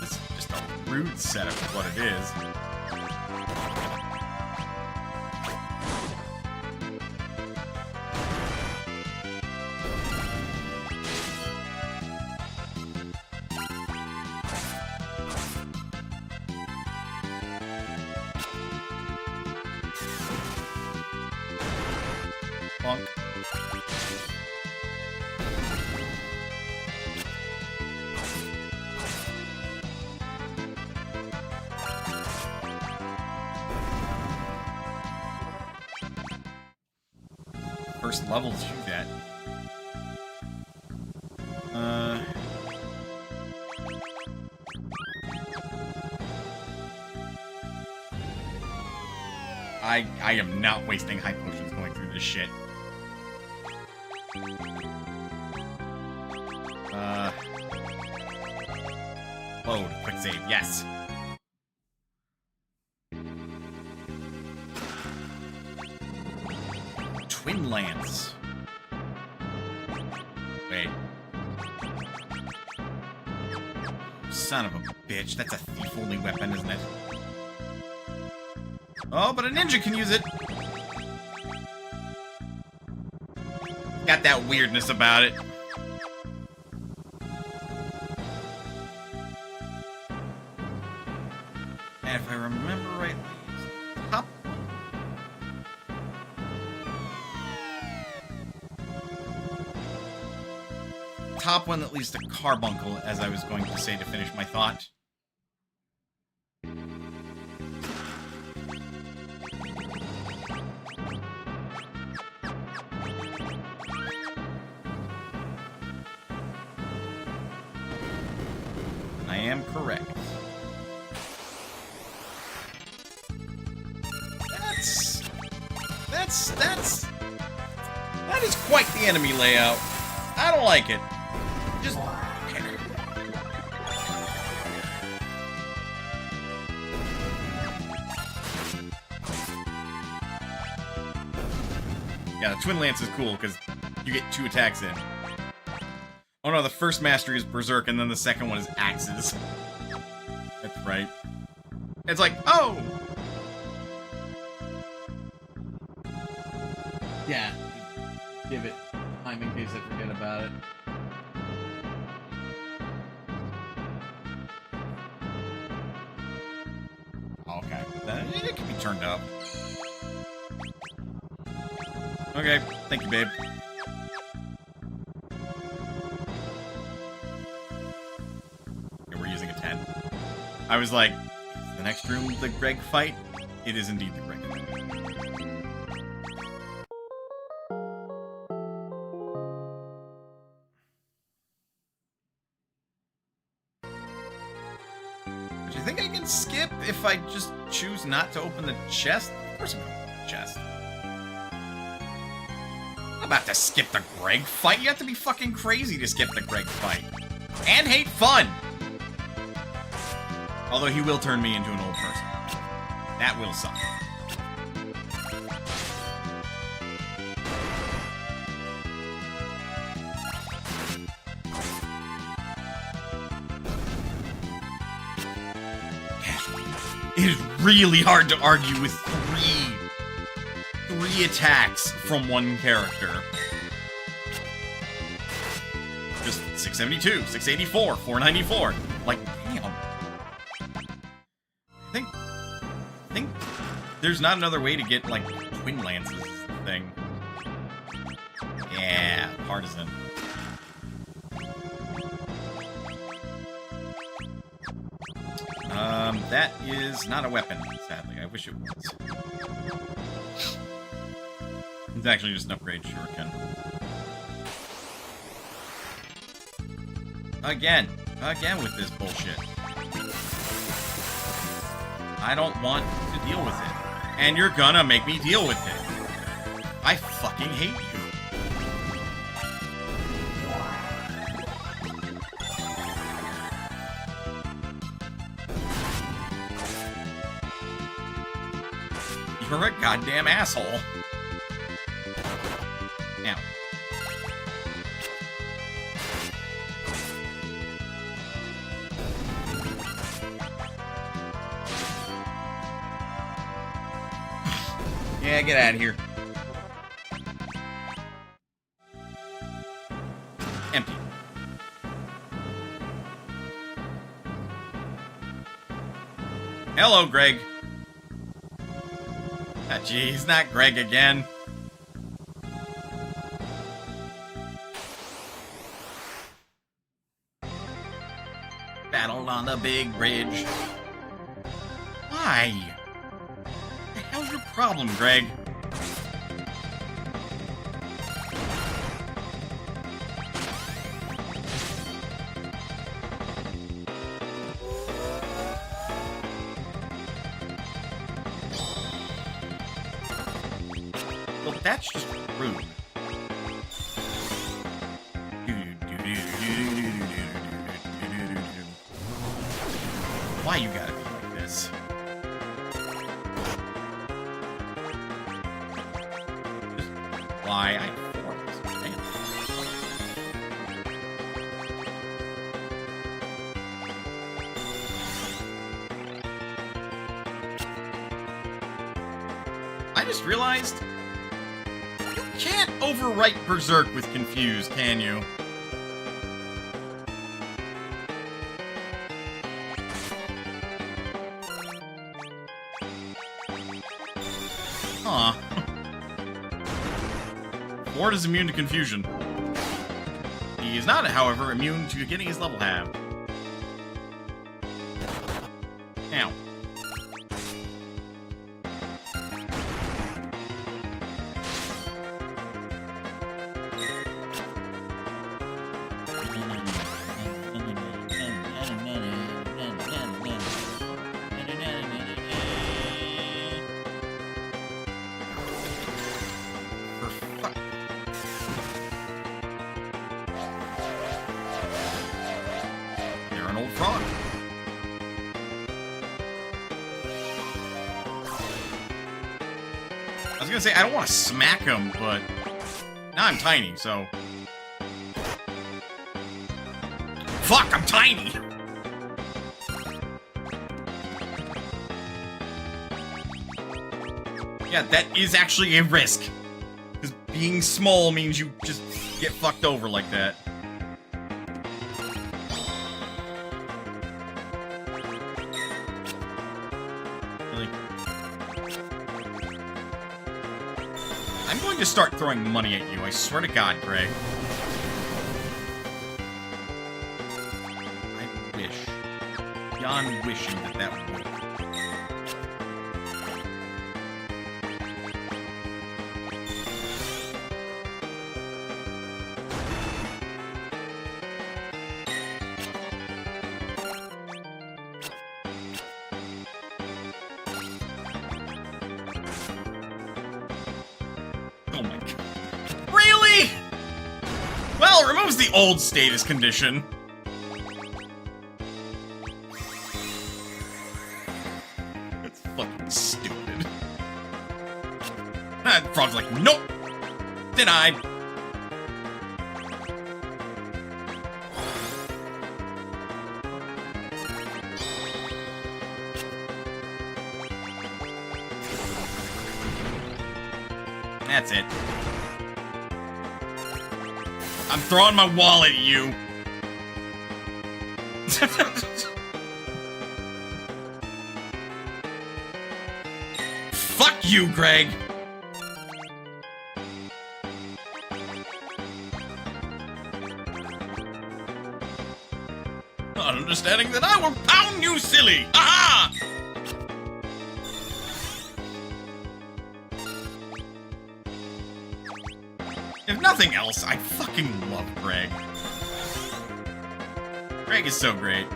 This is just a rude setup of what it is. Bonk. First levels you get. I am not wasting high potions going through this shit. Load. Quick save. Yes. Twin Lance. Wait. Son of a bitch. That's a thief-only weapon, isn't it? Oh, but a ninja can use it. Got that weirdness about it. And if I remember rightly, top top one that leads to carbuncle, as I was going to say to finish my thought. I am correct. That is quite the enemy layout. I don't like it. Just... Yeah, the Twin Lance is cool, because you get 2 attacks in. Oh no, the first mastery is Berserk, and then the second one is Axes. That's right. It's like, oh! Yeah. Give it time in case I forget about it. Okay. It can be turned up. Okay. Thank you, babe. Okay, we're using a 10. I was like, is the next room the Greg fight? It is indeed the Greg fight. I think I can skip if I just choose not to open the chest. Of course I'm gonna open the chest. I'm about to skip the Greg fight. You have to be fucking crazy to skip the Greg fight. And hate fun! Although he will turn me into an old person. That will suck. It is really hard to argue with three attacks from one character. Just 672, 684, 494. Like, damn. I think there's not another way to get, like, Twin Lances. thing. Yeah, partisan. That is not a weapon, sadly. I wish it was. It's actually just an upgrade shuriken. Again with this bullshit. I don't want to deal with it. And you're gonna make me deal with it. I fucking hate you. You're a goddamn asshole. Now. Yeah, get out of here. Empty. Hello, Greg. Ah, geez, not Greg again. Battled on the big bridge. Why? What the hell's your problem, Greg? Well, that's just rude. Why you gotta be like this? Just why I formed this thing. I just realized you can't overwrite Berserk with Confused, can you? Huh. Fjord is immune to confusion. He is not, however, immune to getting his level halved. Now. You're an old frog. I was gonna say, I don't want to smack him, but now I'm tiny, so... Fuck, I'm tiny! Yeah, that is actually a risk. Because being small means you just get fucked over like that. Really? I'm going to start throwing money at you, I swear to God, Greg. I wish. Beyond wishing that would. Oh my God. Really? Well, it removes the old status condition. That's fucking stupid. That frog's like, nope! Denied. That's it. I'm throwing my wallet at you. Fuck you, Greg. understanding that I will pound you silly! Aha! If nothing else, I fucking love Greg. Greg is so great.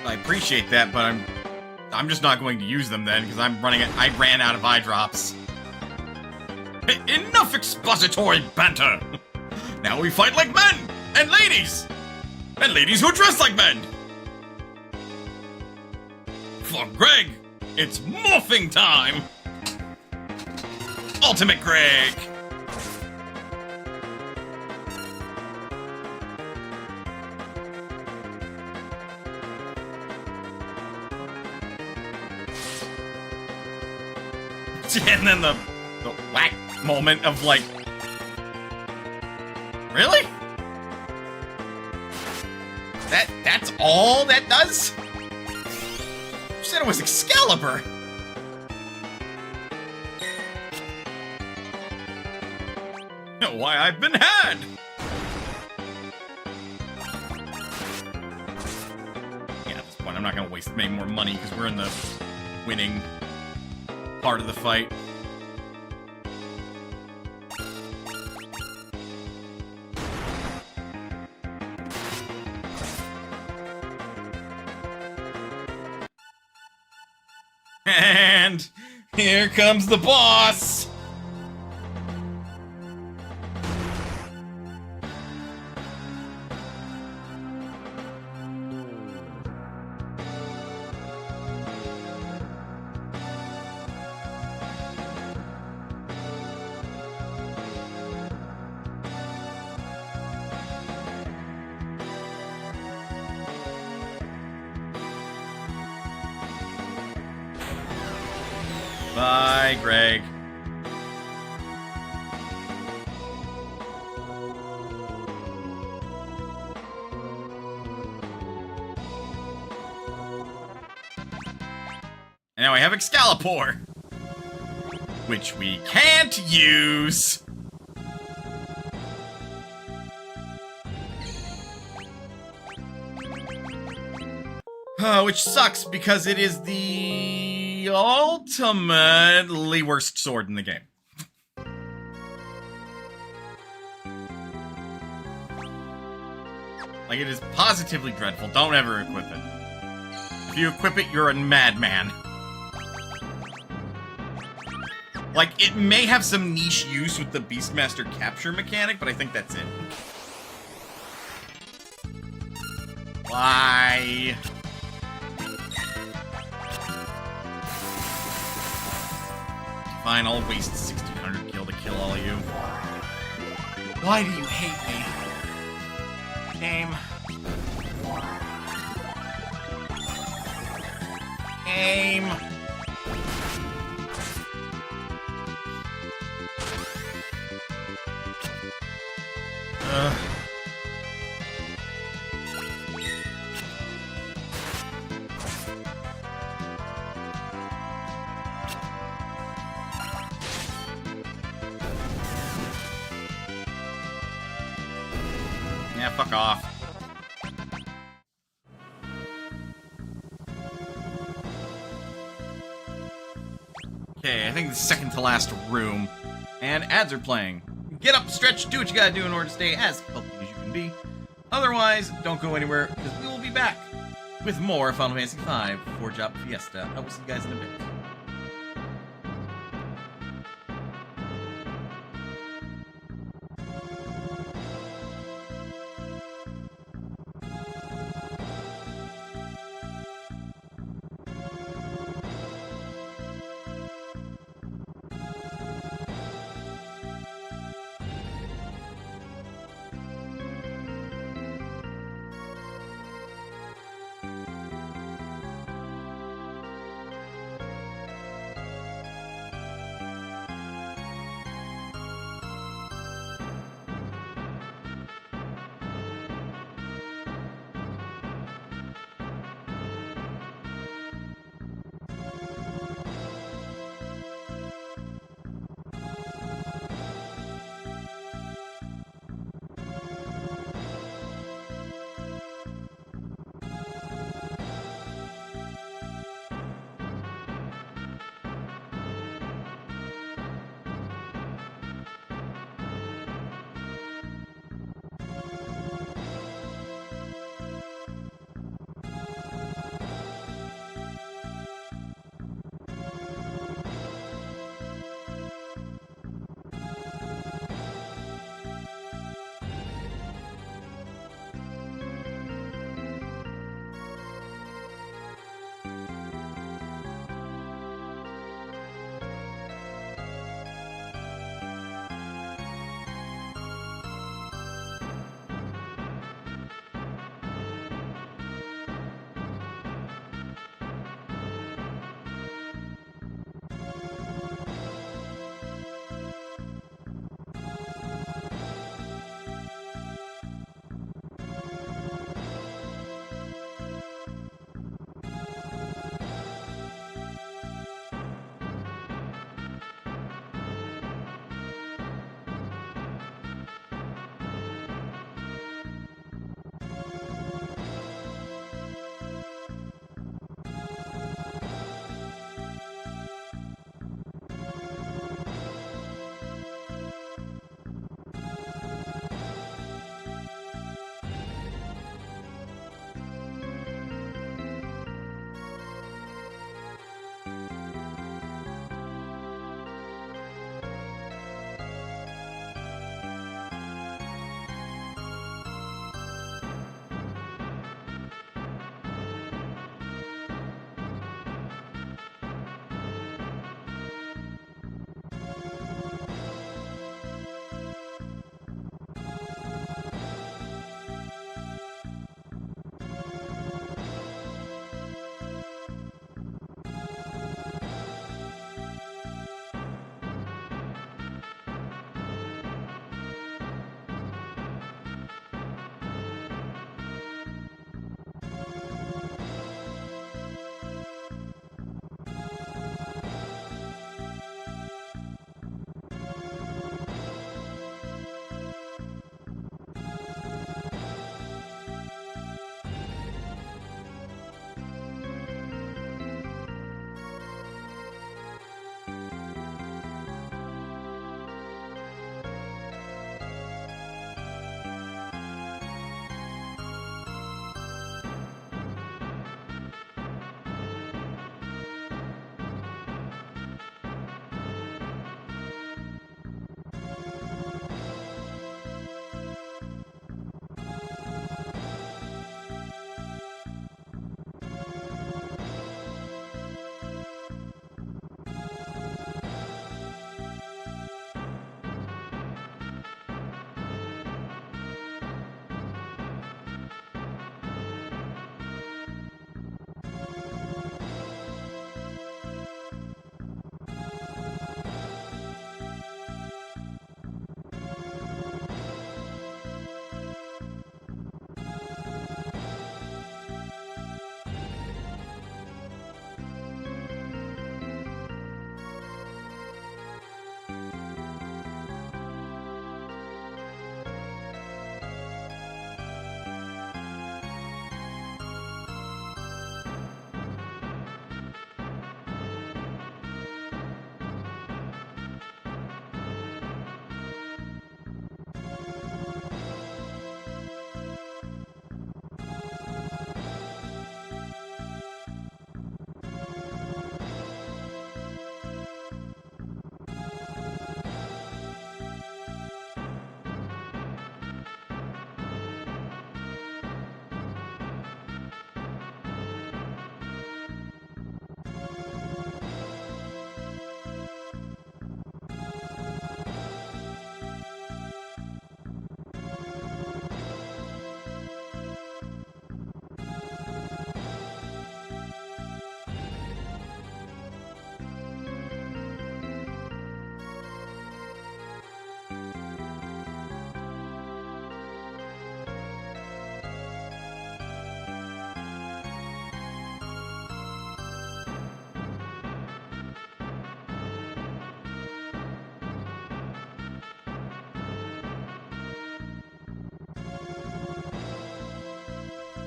I appreciate that, but I'm just not going to use them then, because I ran out of eye drops. Enough expository banter! Now we fight like men! And ladies! And ladies who dress like men! For Greg, it's morphing time! Ultimate Greg! And then the whack moment of like, really? That's all that does? You said it was Excalibur. Why, I've been had. Yeah, at this point, I'm not gonna waste any more money because we're in the winning part of the fight. And here comes the boss! Bye, Greg. And now we have Excalibur, which we can't use. Which sucks because it is the ultimately worst sword in the game. Like, it is positively dreadful. Don't ever equip it. If you equip it, you're a madman. Like, it may have some niche use with the Beastmaster capture mechanic, but I think that's it. Why? Fine, I'll waste 1600 gil to kill all of you. Why do you hate me? Game. Game. Ugh. Yeah, fuck off. Okay, I think the second to last room. And ads are playing. Get up, stretch, do what you gotta do in order to stay as healthy as you can be. Otherwise, don't go anywhere, because we will be back with more Final Fantasy V Fjord Fiesta. I will see you guys in a bit.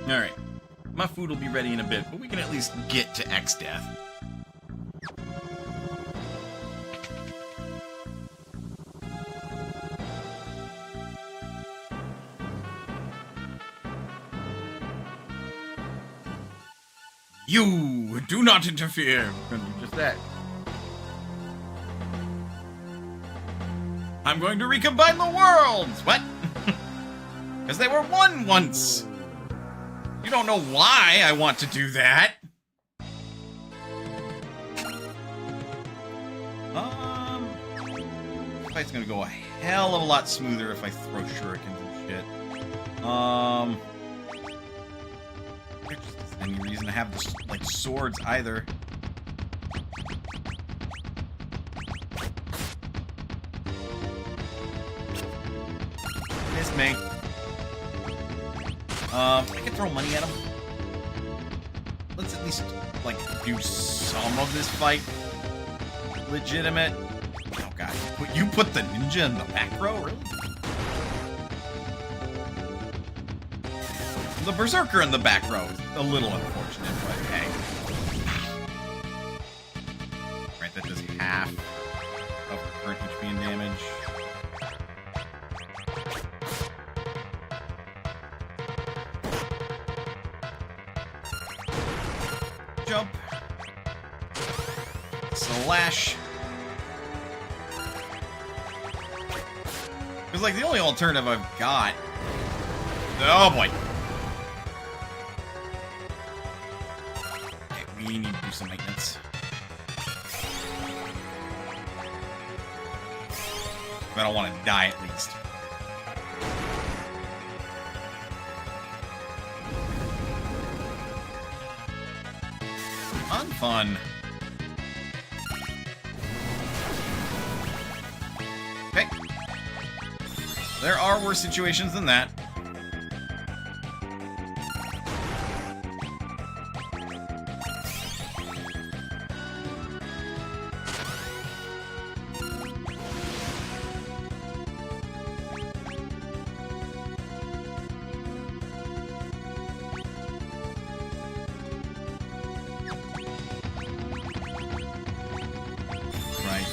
Alright. My food will be ready in a bit, but we can at least get to X-Death. You do not interfere. We're gonna do just that. I'm going to recombine the worlds. What? Because they were one once. You don't know why I want to do that. This fight's gonna go a hell of a lot smoother if I throw shurikens and shit. There just isn't any reason to have this, like, swords either. Miss me. I can throw money at him. Let's at least, like, do some of this fight legitimate. Oh god, you put the ninja in the back row, really? The berserker in the back row is a little unfortunate, but hey. Right, that does half of the current HP and damage. Jump. Slash. Because, like, the only alternative I've got... Oh, boy. Okay, we need to do some maintenance. I don't want to die, at least. Fun. Okay. There are worse situations than that.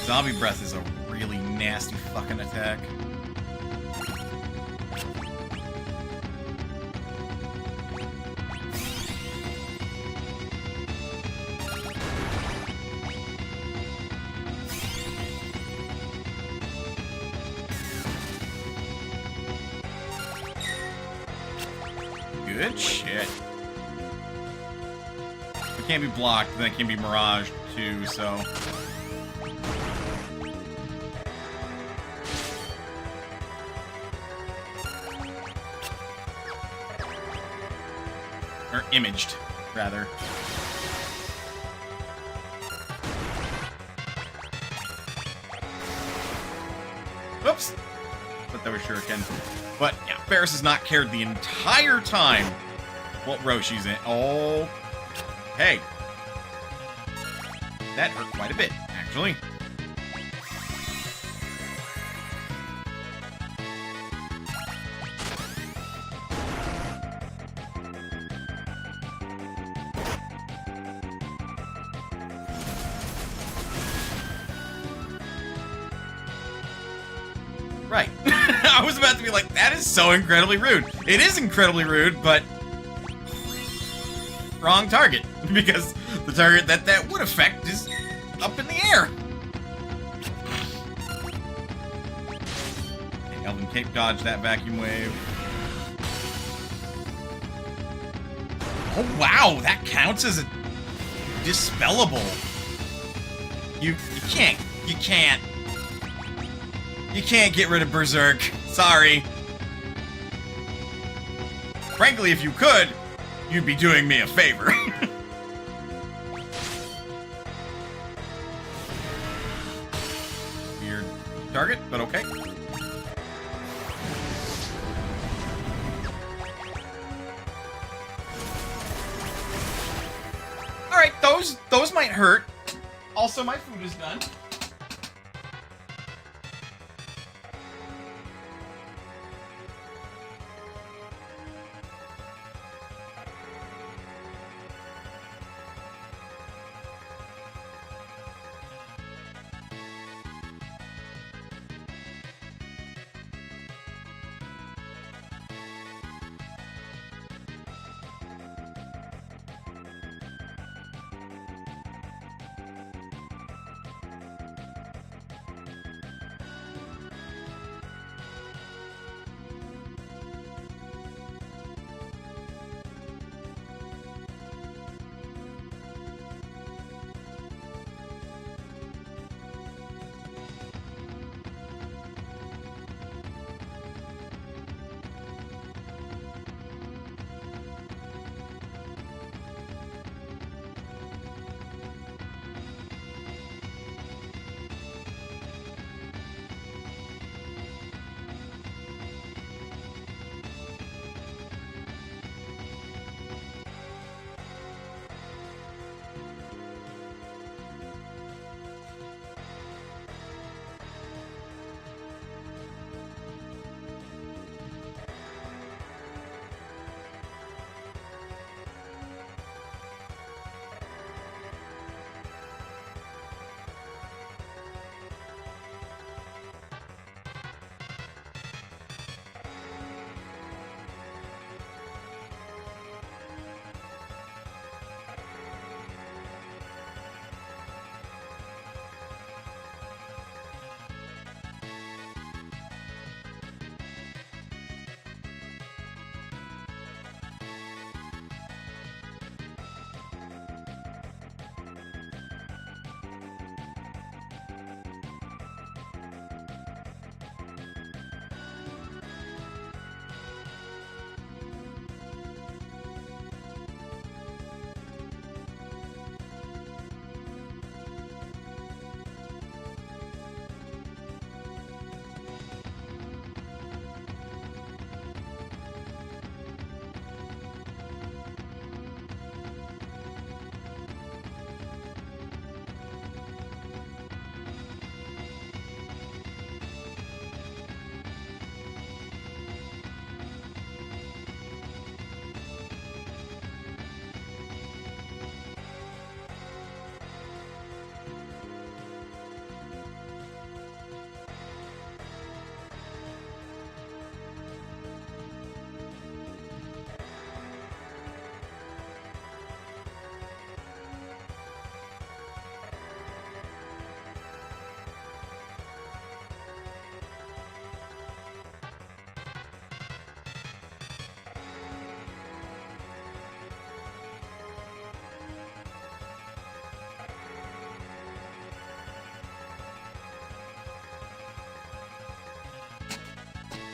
Zombie Breath is a really nasty fucking attack. Good shit. It can't be blocked, then it can be miraged too, so... Or imaged, rather. Whoops! Thought that was shuriken. But, yeah, Ferris has not cared the entire time what row she's in. Oh. Hey. That hurt quite a bit, actually. Right. I was about to be like, that is so incredibly rude. It is incredibly rude, but... wrong target. Because the target that would affect is up in the air. Okay, Elven Cape dodge that vacuum wave. Oh, wow. That counts as a dispellable. You can't. You can't get rid of Berserk. Sorry. Frankly, if you could, you'd be doing me a favor. Weird target, but okay. Alright, those might hurt. Also, my food is done.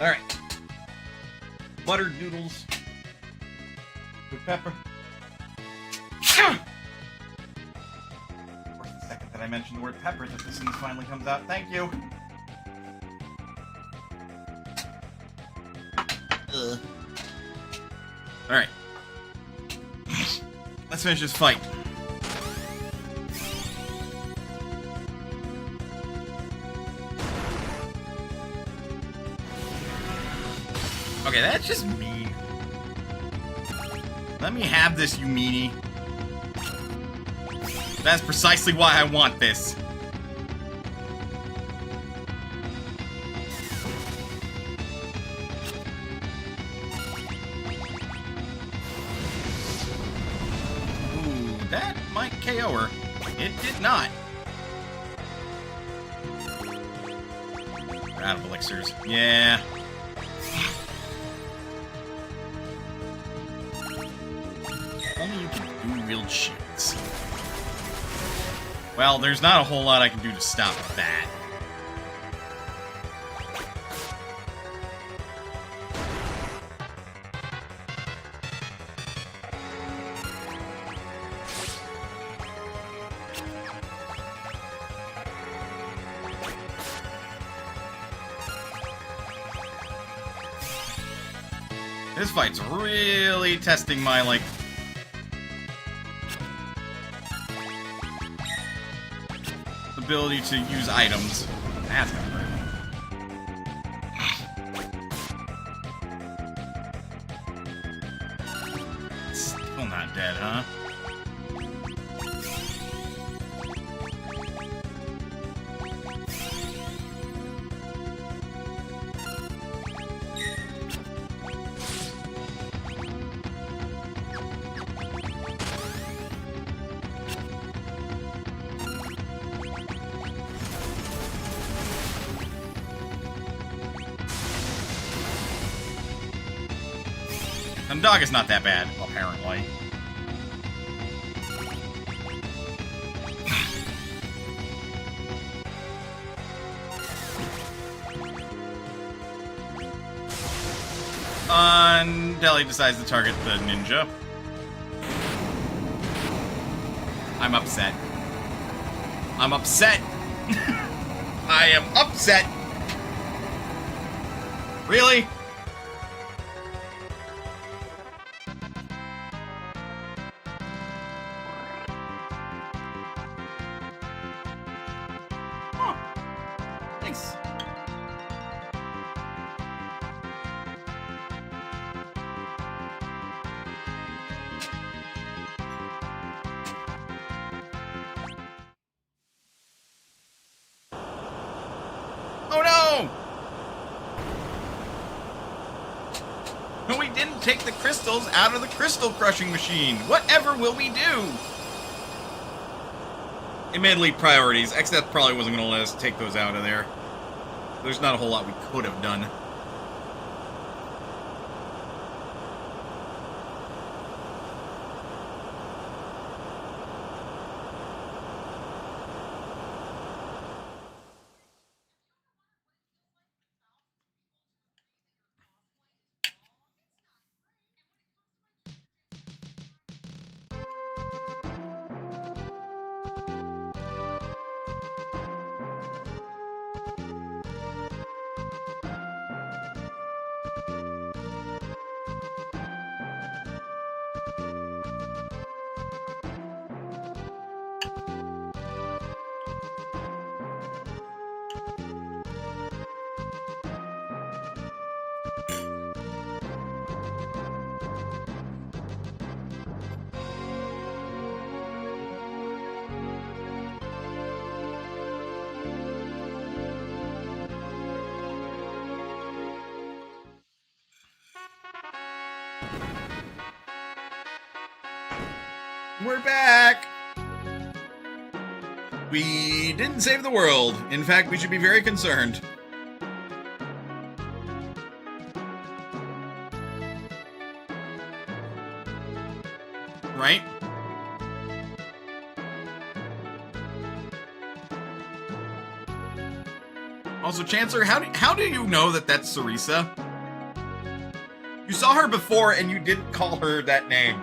Alright. Buttered noodles. With pepper. Worth the second that I mentioned the word pepper that the sneeze finally comes out. Thank you. Alright. Let's finish this fight. Okay, that's just mean. Let me have this, you meanie. That's precisely why I want this. Ooh, that might KO her. It did not. We're out of elixirs. Yeah. Only you can do real shits. Well, there's not a whole lot I can do to stop that. This fight's really testing my, like, ability to use items. That's gonna hurt. Still not dead, huh? And dog is not that bad, apparently. Deli decides to target the ninja. I'm upset. I'm upset. I am upset. Really? Huh. Thanks. Oh no! We didn't take the crystals out of the crystal crushing machine. Whatever will we do? Admittedly, priorities. XF probably wasn't going to let us take those out of there. There's not a whole lot we could have done. We're back! We didn't save the world. In fact, we should be very concerned. Right? Also, Chancellor, how do you know that that's Sarisa? You saw her before and you didn't call her that name.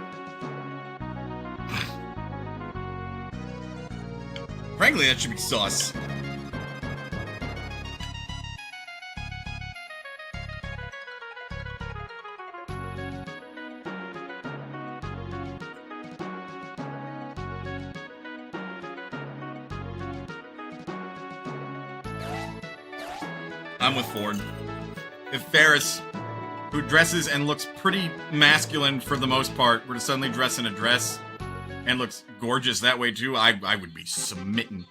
Frankly, that should be sus. I'm with Ford. If Ferris, who dresses and looks pretty masculine for the most part, were to suddenly dress in a dress and looks gorgeous that way too, I would be smitten.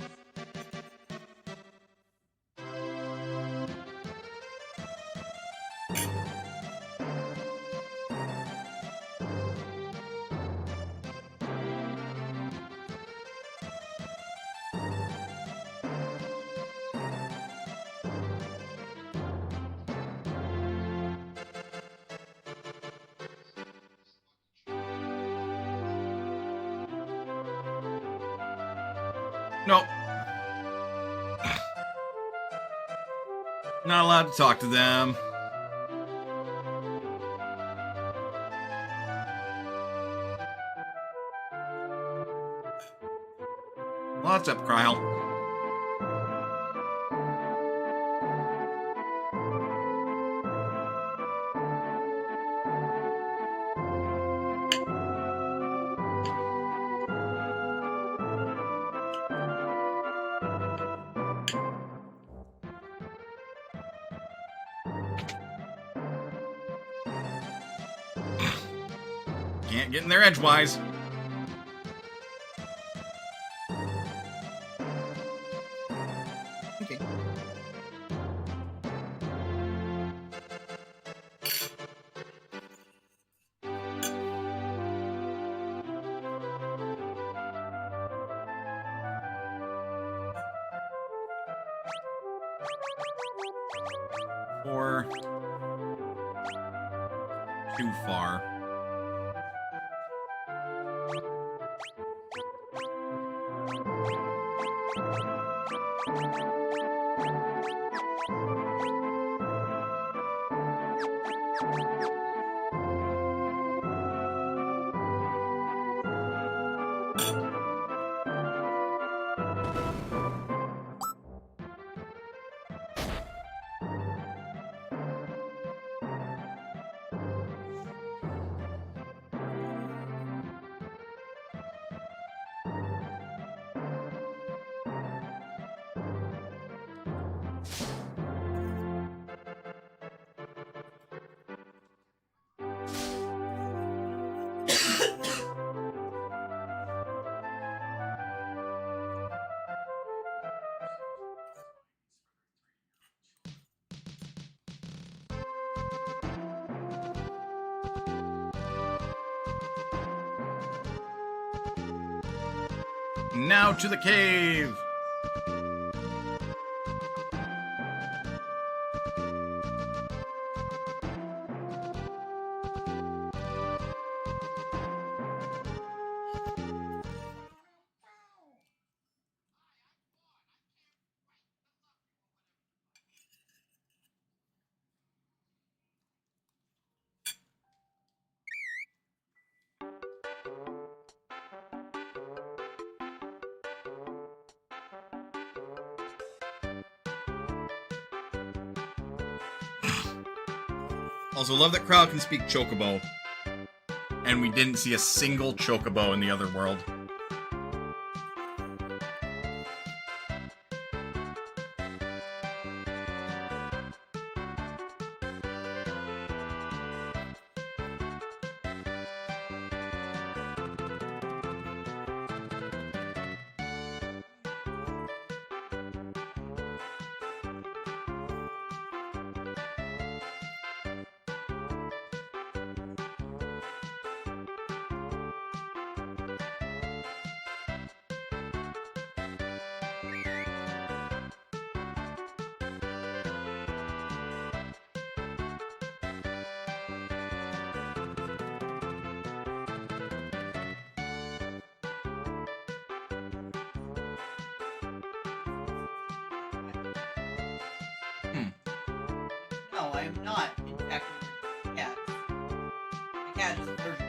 Nope. Not allowed to talk to them. What's up, Kryle? Can't get in there edgewise. Okay. Or too far. Now to the cave! Also, love that Kryle can speak Chocobo. And we didn't see a single Chocobo in the other world. I am not infected with cats. The cat is allergic to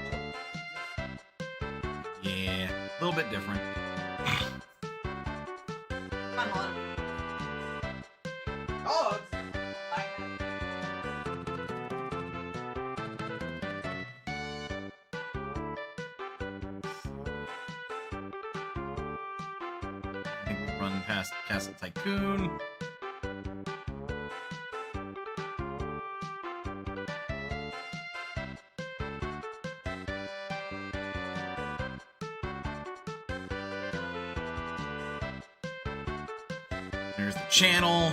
Yeah, a little bit different. I'm on dogs. I I think we run past Castle Tycoon. There's the channel.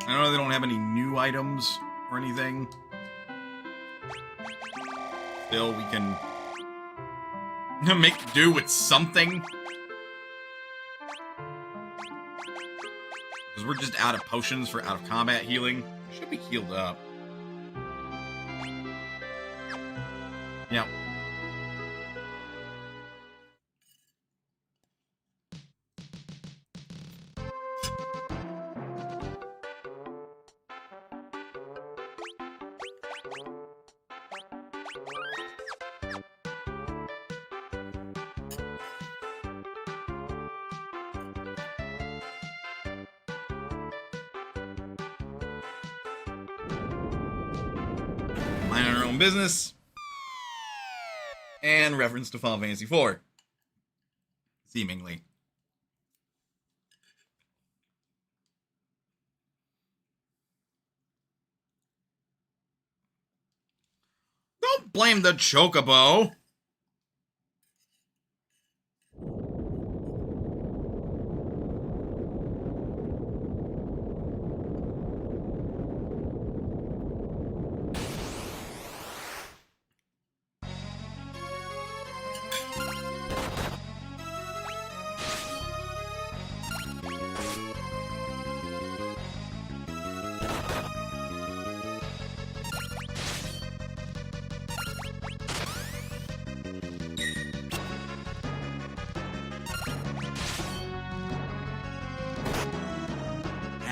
I know they don't have any new items or anything. Still, we can make do with something. Because we're just out of potions for out of combat healing. We should be healed up. Yeah. Mind our own business. And reference to Final Fantasy IV. Seemingly. Don't blame the Chocobo.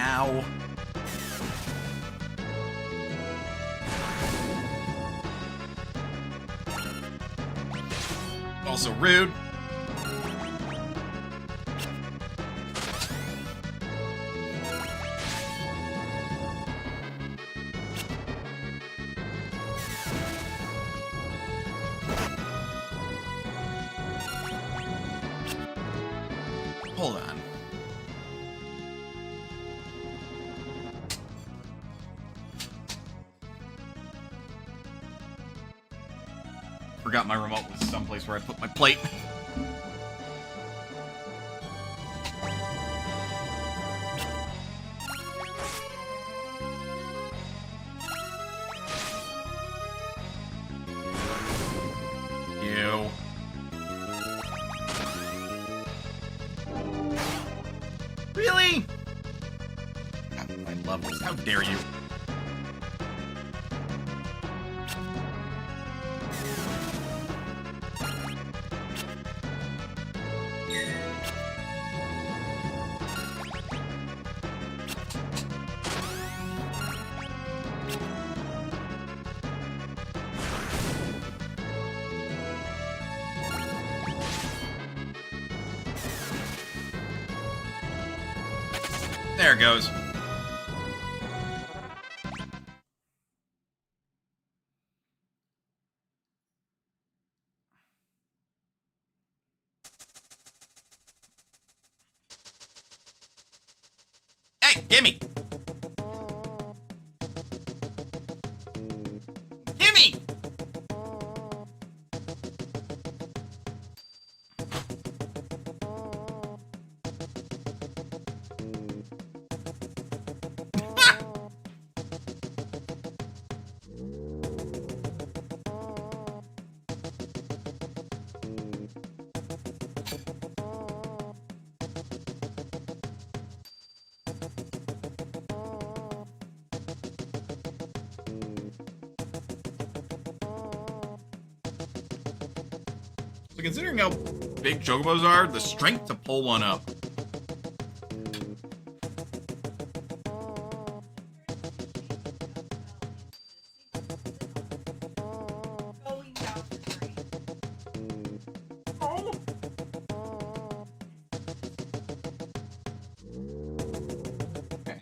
Ow. Also rude. Hold on. Forgot my remote was someplace where I put my plate. Ew. Really? God, my levels. How dare you? There it goes. Hey, gimme! Gimme! So considering how big chocobos are, the strength to pull one up. Going down the drain. Oh. Okay.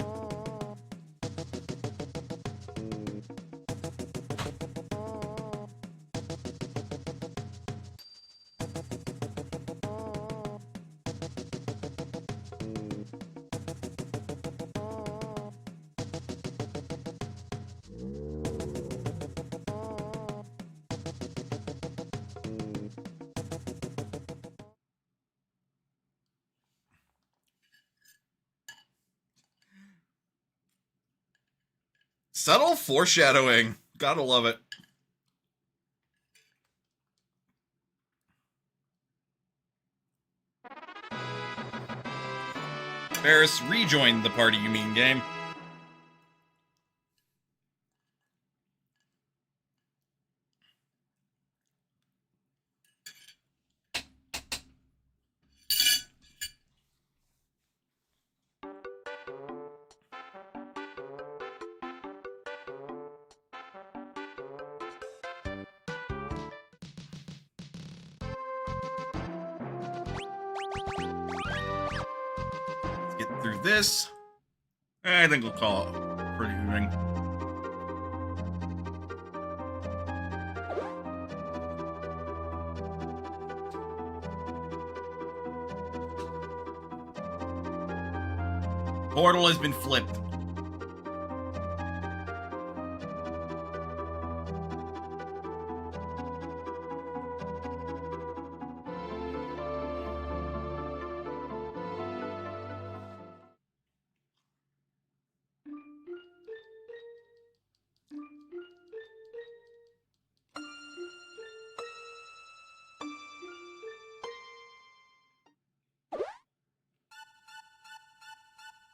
Subtle foreshadowing. Gotta love it. Ferris, rejoin the party, you mean, game. Let's get through this. I think we'll call it pretty evening. Portal has been flipped.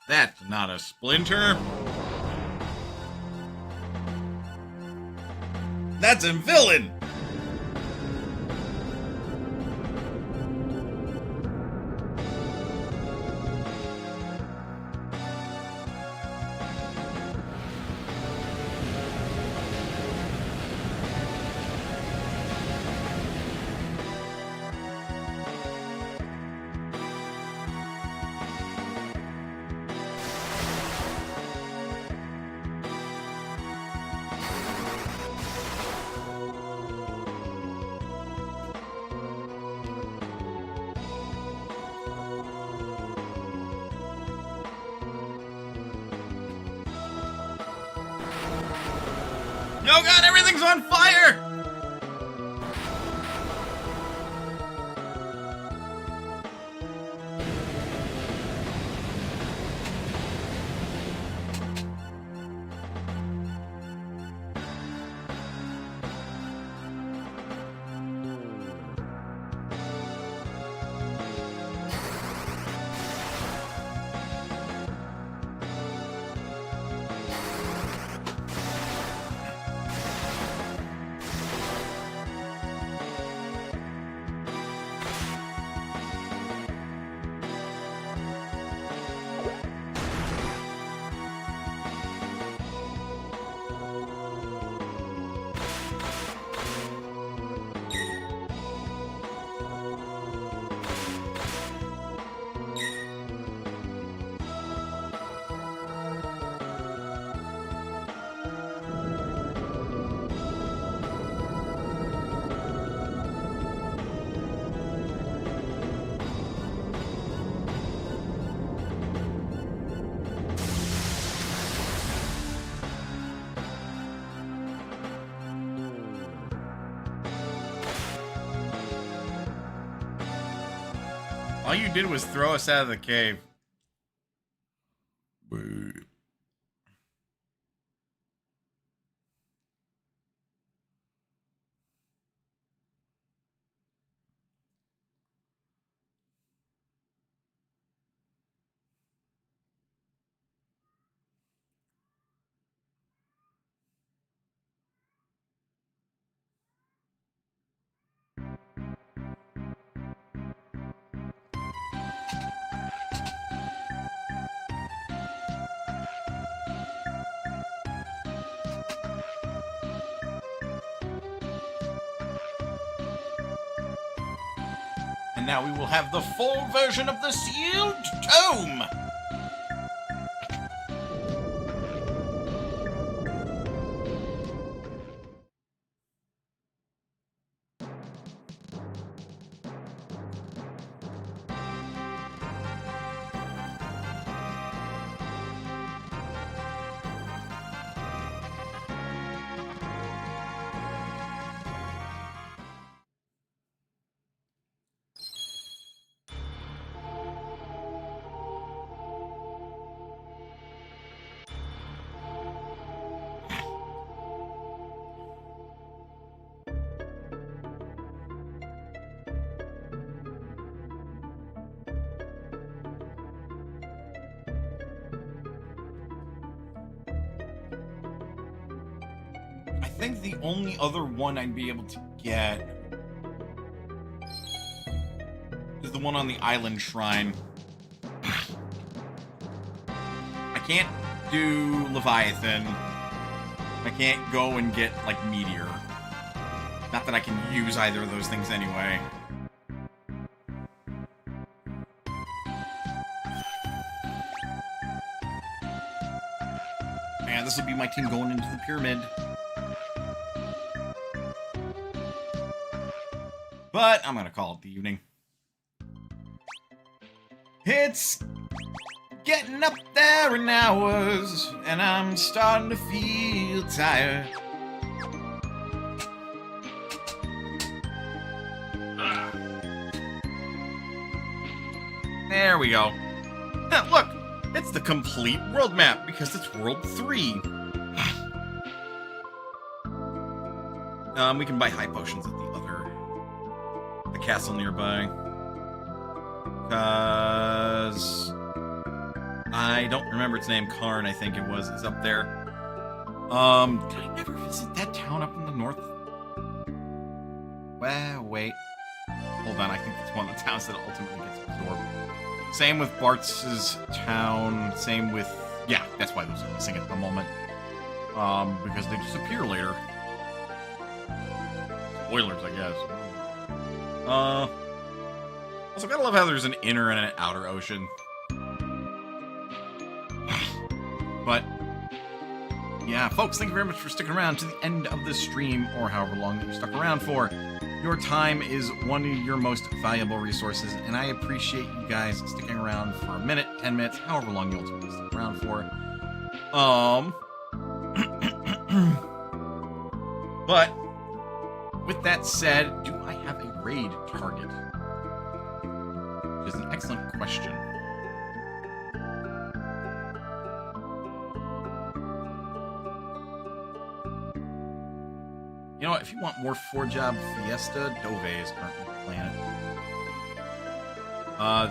That's not a splinter. That's a villain. Oh god, everything's on fire! All you did was throw us out of the cave. And now we will have the full version of the sealed tome. I think the only other one I'd be able to get is the one on the island shrine. I can't do Leviathan. I can't go and get, like, Meteor. Not that I can use either of those things anyway. Man, this will be my team going into the pyramid. But I'm going to call it the evening. It's getting up there in hours, and I'm starting to feel tired. There we go. Look, it's the complete world map because it's World 3. We can buy high potions at the castle nearby. Because I don't remember its name. Karn, I think it was, is up there. Did I never visit that town up in the north? Well, wait. Hold on, I think it's one of the towns that ultimately gets absorbed. Same with Bartz's town. Same with... Yeah, that's why those are missing at the moment. Because they disappear later. Spoilers, I guess. Also, gotta love how there's an inner and an outer ocean. But, yeah, folks, thank you very much for sticking around to the end of the stream, or however long that you stuck around for. Your time is one of your most valuable resources, and I appreciate you guys sticking around for a minute, 10 minutes, however long you ultimately stick around for. But, with that said, do I have a raid target? Which is an excellent question. You know what? If you want more Fjord Fiesta, Dove is currently playing it.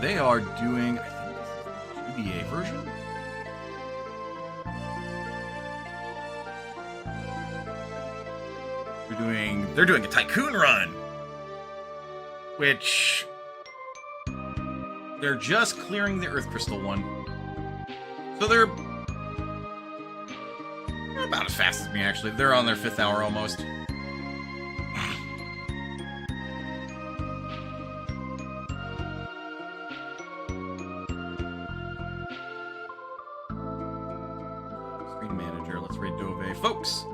They are doing, I think this is the 2DA version. They're doing a Tycoon run, which they're just clearing the Earth Crystal one. So they're about as fast as me, actually. They're on their 5th hour almost. Screen manager, let's raid Dove. Folks,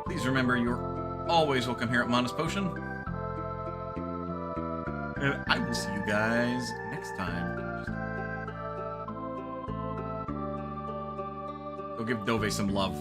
please remember you're always welcome here at Modest Potion. And I will see you guys next time. Go give Dove some love.